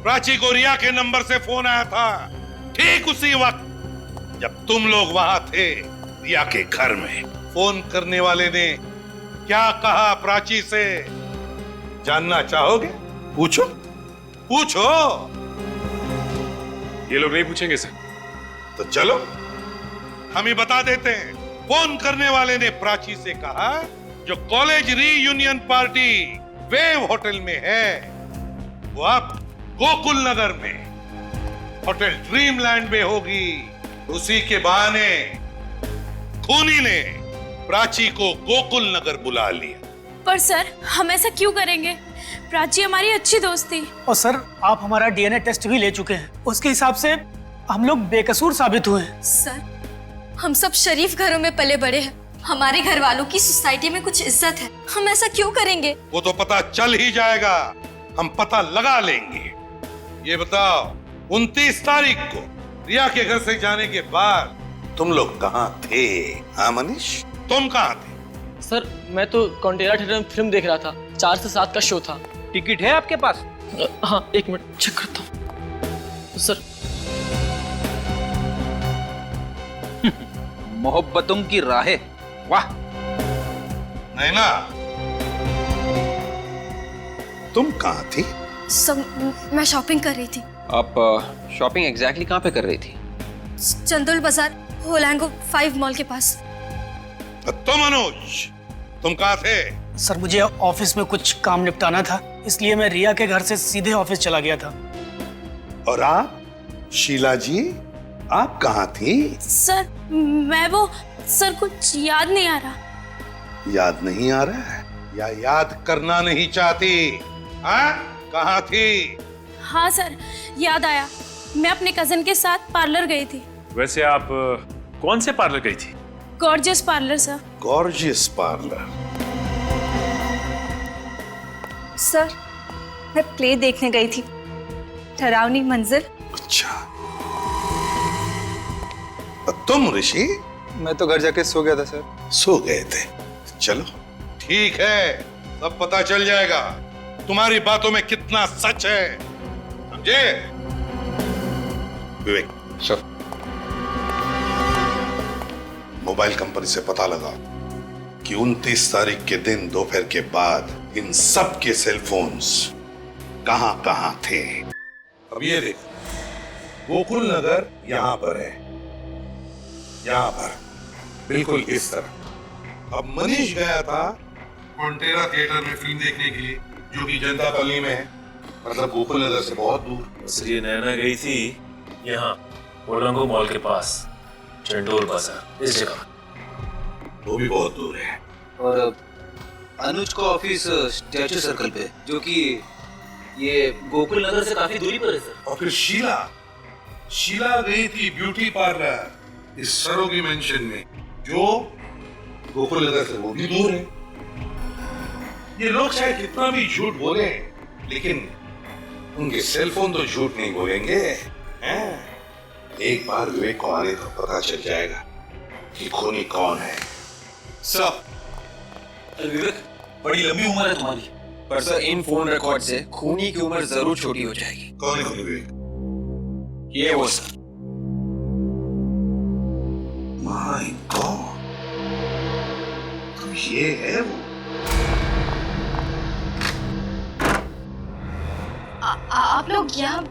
प्राची को रिया के नंबर से फोन आया था ठीक उसी वक्त जब तुम लोग वहां थे रिया के घर में। फोन करने वाले ने क्या कहा प्राची से जानना चाहोगे? पूछो। ये लोग नहीं पूछेंगे सर। तो चलो हम ही बता देते हैं। फोन करने वाले ने प्राची से कहा जो college reunion party wave hotel में है वो अब गोकुल नगर में होटल ड्रीमलैंड में होगी। उसी के बहाने खूनी ने प्राची को गोकुल नगर बुला लिया। पर सर हम ऐसा क्यों करेंगे? प्राची हमारी अच्छी दोस्त थी। और सर आप हमारा डीएनए टेस्ट भी ले चुके हैं, उसके हिसाब से हम लोग बेकसूर साबित हुए हैं। सर हम सब शरीफ घरों में पले बड़े हैं, हमारे घर वालों की सोसाइटी में कुछ इज्जत है, हम ऐसा क्यों करेंगे? वो तो पता चल ही जाएगा, हम पता लगा लेंगे। ये बताओ 29 तारीख को रिया के घर से जाने के बाद तुम लोग कहाँ थे? हाँ मनीष, तुम कहाँ थे? सर मैं तो कॉन्टेरा थिएटर में फिल्म देख रहा था, 4 से 7 का शो था। टिकट है आपके पास? हाँ 1 मिनट चेक करता हूँ सर। मोहब्बतों की राहें, वाह। नहीं ना, तुम कहाँ थी? सब मैं शॉपिंग कर रही थी। आप शॉपिंग एग्जैक्टली कहाँ पे कर रही थी? चंदोल बाजार होलांगो 5 मॉल के पास। तुम अनुज, तुम कहाँ थे? सर मुझे ऑफिस में कुछ काम निपटाना था, इसलिए मैं रिया के घर से सीधे ऑफिस चला गया था। और आप शीला जी, आप कहाँ थी? सर मैं वो, सर कुछ याद नहीं आ रहा। याद नहीं आ रहा है या याद करना नहीं चाहती? हाँ, कहाँ थी? हाँ सर याद आया, मैं अपने कजन के साथ पार्लर गई थी। वैसे आप कौन से पार्लर गई थी? Gorgeous parlour sir. Gorgeous parlour? Sir मैं प्ले देखने गई थी, डरावनी मंजर। अच्छा, तुम ऋषि? मैं तो घर जाके सो गया था सर। सो गए थे? चलो ठीक है, सब पता चल जाएगा तुम्हारी बातों में कितना सच है, समझे? विवेक सर, मोबाइल कंपनी से पता लगा कि 29 तारीख के दिन दोपहर के बाद इन सब के सेल फोन्स कहां थे। अब ये देख, गोकुल नगर यहां पर है, यहां पर बिल्कुल इस तरह। अब मनीष गया था मोंटेरा थिएटर में फिल्म देखने के लिए, जो कि जनता कॉलोनी में है, मतलब गोकुल नगर से बहुत दूर। सर ये नैना गई थी यहाँ पोलंगो मॉल के पास, चंडोल बाजार, इस जगह। वो भी बहुत दूर है। और अनुज का ऑफिस स्टैचू सर्कल पे, जो कि ये गोकुल नगर से काफी दूरी पर है सर। और फिर शीला गई थी ब्यूटी पार्लर इस सरोगी मेंशन में, जो गोकुल नगर से वो भी दूर है। ये लोग शायद कितना भी झूठ बोले, लेकिन उनके सेलफोन तो झूठ नहीं बोलेंगे, हैं? एक बार विवेक को आने तो पता चल जाएगा कि खूनी कौन है। सर विवेक, बड़ी लंबी उम्र है तुम्हारी, पर सर इन फोन रिकॉर्ड से खूनी की उम्र जरूर छोटी हो जाएगी। कौन है खूनी विवेक? ये वो सर। माय गॉड, तो ये है वो। आप लोग यहाँ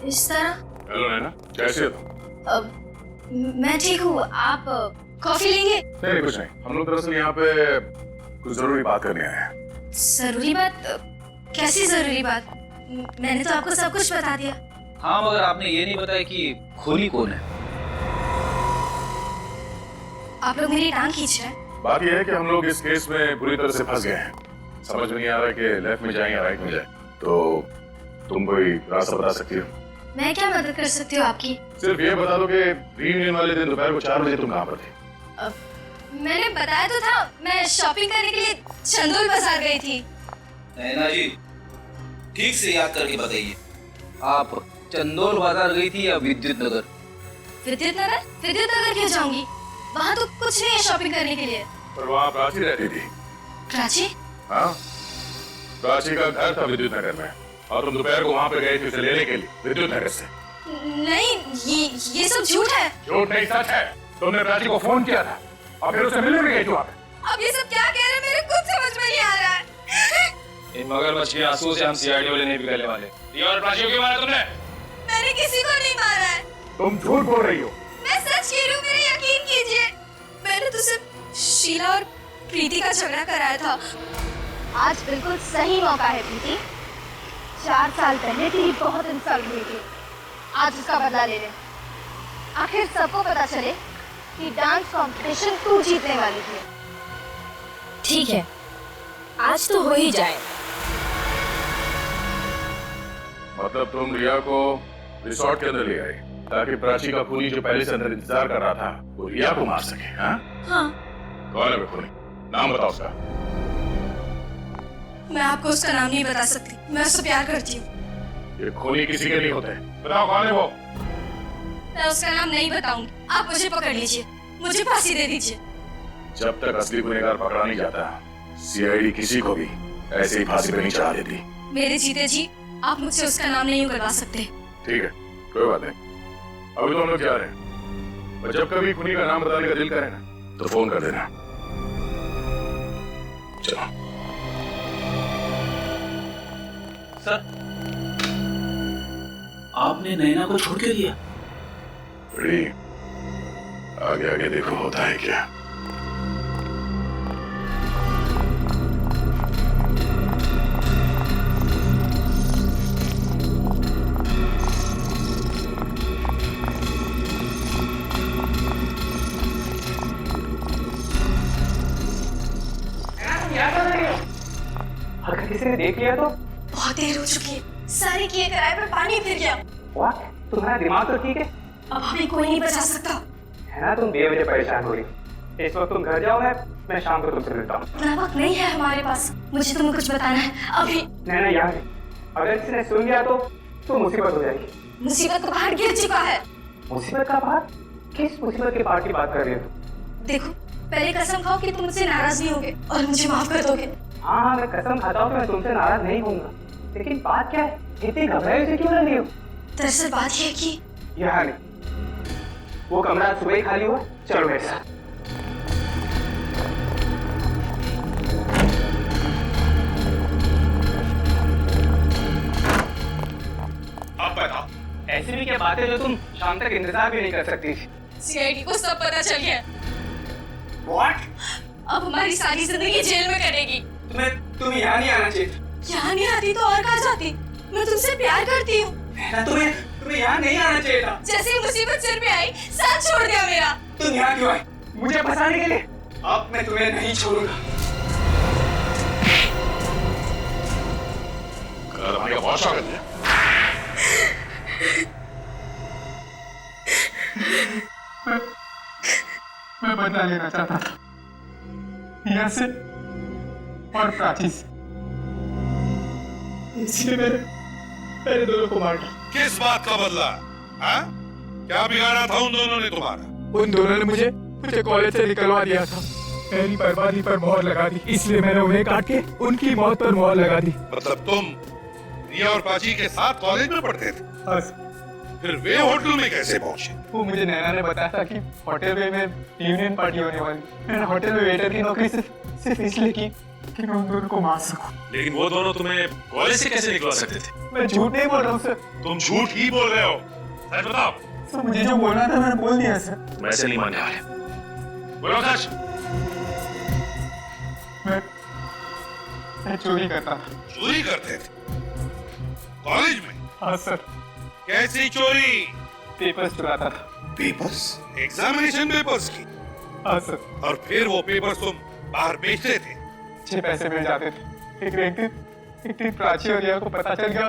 इस तरह? हेलो नैना, कैसे हो तुम? मैं ठीक हूँ, आप कॉफी लेंगे? नहीं कुछ नहीं, हम लोग दरअसल यहाँ पे कुछ जरूरी बात करने आए हैं। जरूरी बात? कैसी जरूरी बात? मैंने तो आपको सब कुछ बता दिया। हाँ, मगर आपने ये नहीं बताया कि खूनी कौन है। आप लोग मेरी टांग खींच रहे हैं। बात यह है कि हम लोग इस केस में बुरी तरह से फंस गए हैं, समझ में नहीं आ रहा है कि लेफ्ट में जाए या राइट में जाए। तो तुम कोई रास्ता बता सकती हो? मैं क्या मदद कर सकती हूँ आपकी? सिर्फ ये बता दो कि रियूनियन वाले दिन दोपहर को 4 बजे तुम कहाँ पर थी? मैंने बताया तो था, मैं शॉपिंग करने के लिए चंदोल बाजार गई थी। नैना जी, ठीक से याद करके बताइए, आप चंदोल बाजार गई थी या विद्युत नगर? विद्युत नगर? विद्युत नगर क्यों जाऊंगी? वहाँ तो कुछ नहीं है शॉपिंग करने के लिए। पर वहाँ प्राची रहती थी। प्राची? हाँ, प्राची का घर था विद्युत नगर में, और तुम दोपहर को वहाँ पे गए थे उसे लेने के लिए विद्युत नगर से। नहीं, ये सब झूठ है। झूठ नहीं, सच है। तुमने प्राची को फोन किया था और फिर उसे मिलने भी गई थी वहाँ पे। अब ये सब क्या कह रहे हैं, मेरे कुछ समझ में नहीं आ रहा है। इन मगरमच्छ के आंसू से हम सीआईडी वाले नहीं बिगड़ने वाले। ये और प्राची को क्यों मारा तुमने? मैंने किसी को नहीं मारा है। तुम झूठ बोल रही हो। मैं सच कह रही हूँ, मेरा यकीन कीजिए। मैंने तो सिर्फ शीला और प्रीति का झगड़ा कराया था। आज बिल्कुल सही मौका है प्रीति। 4 साल पहले तेरी बहुत इंसल्ट हुई थी, आज उसका बदला ले ले। आखिर सबको पता चले कि डांस कंपटीशन तू जीतने वाली थी। ठीक है, आज तो हो ही जाए। मतलब तुम रिया को रिसोर्ट के अंदर ले आए ताकि प्राची का खूनी जो पहले से अंदर इंतजार कर रहा था वो रिया को मार सके, हाँ? हाँ। कौन है वो खूनी? नाम बताओ उसका। मैं आपको उसका नाम नहीं बता सकती, मैं उससे प्यार करती हूँ। ये खूनी किसी के नहीं होते, बताओ कौन है वो? मैं उसका नाम नहीं बताऊंगी, आप मुझे पकड़ लीजिए, मुझे फांसी दे दीजिए। जब तक असली गुनहगार पकड़ा नहीं जाता, सीआईडी किसी को भी ऐसे ही फांसी पे नहीं चढ़ा देती। मेरे जीते जी आप मुझसे उसका नाम नहीं उगलवा सकते। ठीक है, कोई बात नहीं, अभी तो हम लोग जा रहे हैं, और जब कभी खूनी का नाम बताने का दिल करे ना तो फोन कर देना। चलो। सर, आपने नैना को छोड़ के दिया? बड़ी आगे आगे देखो होता है क्या। अगर किसी ने देख लिया तो? बहुत देर हो चुकी है, सारे किए कराए पर पानी फिर गया। What? तुम्हारा दिमाग तो ठीक है? अब हमें कोई नहीं बचा सकता। है ना, तुम बेवजह परेशान हो रही। इस वक्त तुम घर जाओ, मैं शाम को तुमसे मिलता हूँ। इतना वक्त नहीं है हमारे पास, मुझे तुम्हें कुछ बताना है अभी। नैना यहाँ है, अगर किसी ने सुन लिया तो मुसीबत हो जाएगी। मुसीबत का पहाड़ गिर चुका है। मुसीबत का पहाड़? किस मुसीबत के पार्ट की बात कर रही हो? देखो, पहले कसम खाओ कि तुम मुझसे नाराज नहीं होगे और मुझे माफ कर दोगे। हाँ, मैं कसम खाता हूँ कि मैं तुमसे नाराज नहीं होऊंगा, लेकिन बात क्या है? इतनी घबराई से क्यों लग रही हो? दरअसल बात यह है कि यहाँ नहीं, वो कमरा सुबह ही खाली हुआ, चलो मेरे साथ। अब बताओ, ऐसी भी क्या बातें जो तुम शाम तक इंतजार भी नहीं कर सकती थी? सीआईडी को सब पता चल गया। What? अब हमारी सारी जिंदगी जेल में कटेगी। तुम यहाँ नहीं आना चाहिए। यहाँ नहीं आती तो और कहाँ जाती? मैं तुमसे प्यार करती हूँ। तुम्हें यहाँ नहीं आना चाहिए था। जैसे ही मुसीबत सिर पे आई, साथ छोड़ दिया मेरा। तुम यहाँ क्यों आई? मुझे फंसाने के लिए? अब मैं तुम्हें नहीं छोड़ूंगा। हमारे का बहुत स्वागत है। मैं बदला लेना चाहता था यहाँ से और प्राची से, इसलिए मैंने दोनों को मार डाला। किस बात का बदला? हाँ? क्या बिगाड़ा था उन दोनों ने तुम्हारा? उन दोनों ने मुझे कॉलेज से निकलवा दिया था। मेरी बर्बादी पर मोहर लगा दी, इसलिए मैंने उन्हें काट के उनकी मौत पर मोहर लगा दी। मतलब तुम रिया और प्राची के साथ कॉलेज में पढ़ते थे? हाँ। फिर वे होटल में कैसे पहुंचे? वो मुझे नैना ने बताया था कि होटल में यूनियन पार्टी होने वाली। मैंने होटल में वेटर की नौकरी सिर्फ इसलिए की कि मैं उन दोनों को मार सकूं। लेकिन वो दोनों तुम्हें कॉलेज से कैसे निकलवा सकते थे? मैं झूठ नहीं बोल रहा हूँ सर। तुम झूठ ही बोल रहे हो, सच बताओ। सर मुझे जो बोलना था मैंने बोल दिया सर। मैं ऐसे नहीं मानने वाले, बोलो सच। मैं चोरी करता था। चोरी करते थे कॉलेज में? हाँ सर। कैसी चोरी? पेपर्स चुराता था। पेपर्स? एग्जामिनेशन पेपर्स की? हाँ सर। और फिर वो पेपर्स तुम बाहर बेचते थे? 6 पैसे मिल जाते थे। एक दिन प्राची और रिया को पता चल गया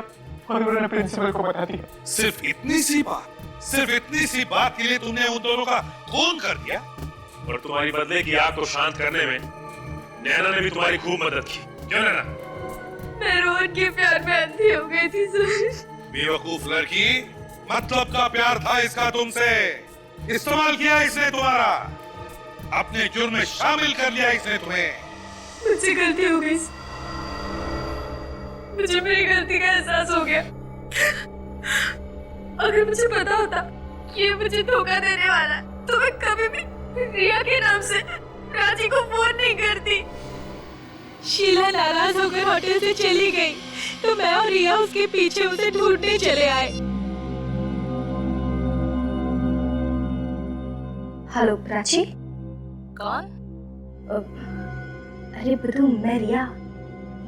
और उन्होंने प्रिंसिपल को बता दिया। सिर्फ इतनी सी बात के लिए तुमने उन दोनों का खून कर दिया? और तुम्हारी बदले की आग को शांत करने में नैना ने भी तुम्हारी खूब मदद की, क्यों नैना? मैं रोहन के प्यार में अंधी हो गई थी सर। बेवकूफ लड़की, मतलब का प्यार था इसका तुमसे। इस्तेमाल किया इसने तुम्हारा, अपने जुर्म में शामिल कर लिया इसने तुम्हें। मुझसे गलती हो गई, मुझे मेरी गलती का एहसास हो गया। अगर मुझे पता होता कि ये मुझे धोखा देने वाला है, तो मैं कभी भी रिया के नाम से प्राची को फोन नहीं करती। शीला नाराज होकर होटल से चली गई, तो मैं और रिया उसके पीछे उसे ढूंढने चले आए। हेलो प्राची। कौन? अरे बधू, मैं रिया।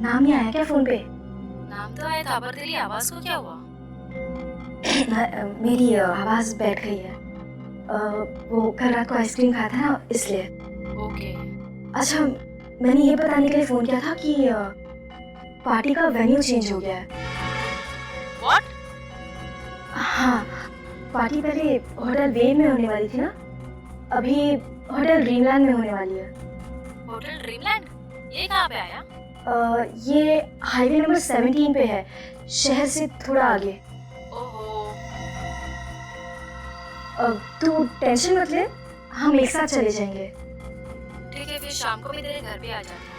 नाम नहीं आया क्या फोन पे? नाम तो आया था, पर तेरी आवाज को क्या हुआ? मेरी आवाज बैठ गई है। वो कल रात को आइसक्रीम खाया था ना, इसलिए। ओके। अच्छा, मैंने ये बताने के लिए फोन किया था कि पार्टी का वेन्यू चेंज हो गया है। What? हाँ, पार्टी पहले होटल वेव में होने वाली थी ना, अभी होटल ड्रीमलैंड में होने वाली है। Hotel dreamland? ये कहाँ पे आया? ये हाईवे नंबर 17 पे है, शहर से थोड़ा आगे। ओहो। तू टेंशन मत ले, हम एक साथ चले जाएंगे। ठीक है, फिर शाम को भी तेरे घर पे आ जाते।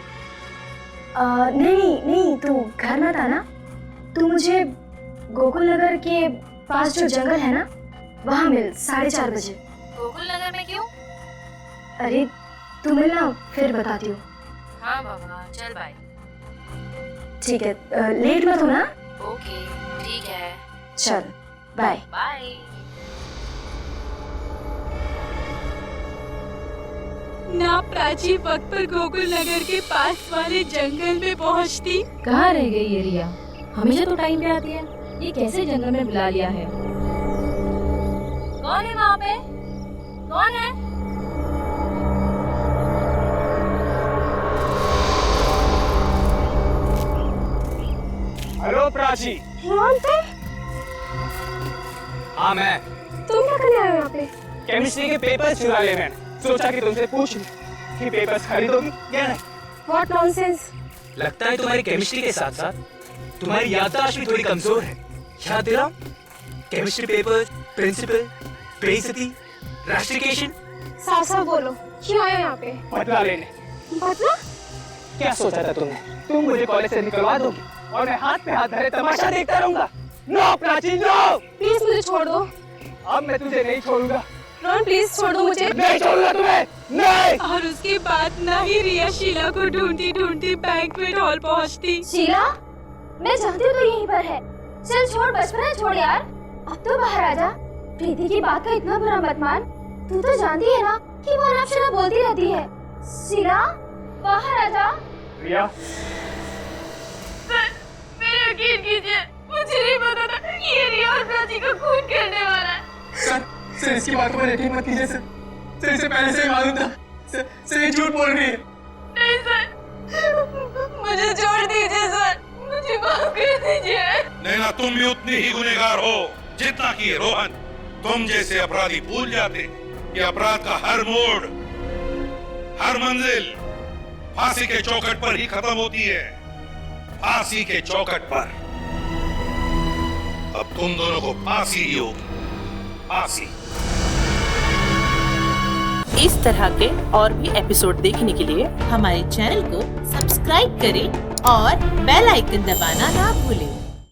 नहीं, तू घर मत आना। तू मुझे गोकुल नगर के पास जो जंगल है ना, वहाँ मिल 4:30 बजे। गोकुल नगर में क्यों? अरे तू मिलना, फिर बताती हूँ। हाँ बाबा, चल बाय। ठीक है, लेट मत होना। ओके, ठीक है। चल, बाय। बाय। ना प्राची वक्त पर गोकुल नगर के पास वाले जंगल में पहुंचती। कहाँ रह गई ये रिया? हमेशा तो टाइम पे आती है, ये कैसे जंगल में बुला लिया है? कौन है वहाँ पे? कौन है? हेलो प्राची। कौन थे? हाँ मैं। तुम क्या करने आए हो यहाँ पे? केमिस्ट्री के पेपर्स चुरा ले मैंने। सोचा कि तुमसे पूछ लूं कि पेपर्स खरीदोगी या नहीं। What nonsense? लगता है तुम्हारी केमिस्ट्री के साथ साथ तुम्हारी याददाश्त भी थोड़ी कमजोर है। याद दिलाओ, केमिस्ट्री पेपर, प्रिंसिपल, बेइज्जती, रस्टिकेशन। साफ साफ बोलो, क्यों आए यहाँ पे? बदला लेने। बदला? क्या सोचा था तुमने? तुम मुझे कॉलेज से निकलवा दोगी और मैं हाथ पे हाथ धरे तमाशा देखता रहूंगा? No Prachi, no! प्लीज मुझे छोड़ दो। अब मैं तुझे नहीं छोड़ूंगा। रोहन प्लीज छोड़ दो मुझे। नहीं छोड़ूंगा तुम्हें, नहीं! और उसके बाद ना ही रिया शीला को ढूंढती ढूंढती बैंक्वेट हॉल पहुंचती। शीला, मैं जानती हूँ तो यहीं पर है। चल छोड़, बचपना छोड़ यार, अब तो बाहर आ जा। प्रीति की बात का इतना बुरा मत मान। तू तो जानती है ना कि वो अनाप बोलती रहती है। शीला, बाहर आ जा। रिया, सर, मेरा यकीन कीजिए, मुझे नहीं पता था कि ये रिया और प्राची को खून करने वाला है। सर इसकी बात को यकीन मत कीजिए सर। सर इसे पहले से ही मालूम था। सर ये झूठ बोल रही है। नहीं सर, मुझे छोड़ दीजिए सर, मुझे माफ कर दीजिए। नैना, तुम भी उतनी ही गुनहगार हो जितना कि रोहन। तुम जैसे अपराधी भूल जाते कि अपराध का हर मोड़, हर मंजिल फांसी के चौखट पर ही खत्म होती है। फांसी के चौखट पर। अब तुम दोनों को फांसी ही होगी, फांसी। इस तरह के और भी एपिसोड देखने के लिए हमारे चैनल को सब्सक्राइब करें और बेल आइकन दबाना ना भूलें।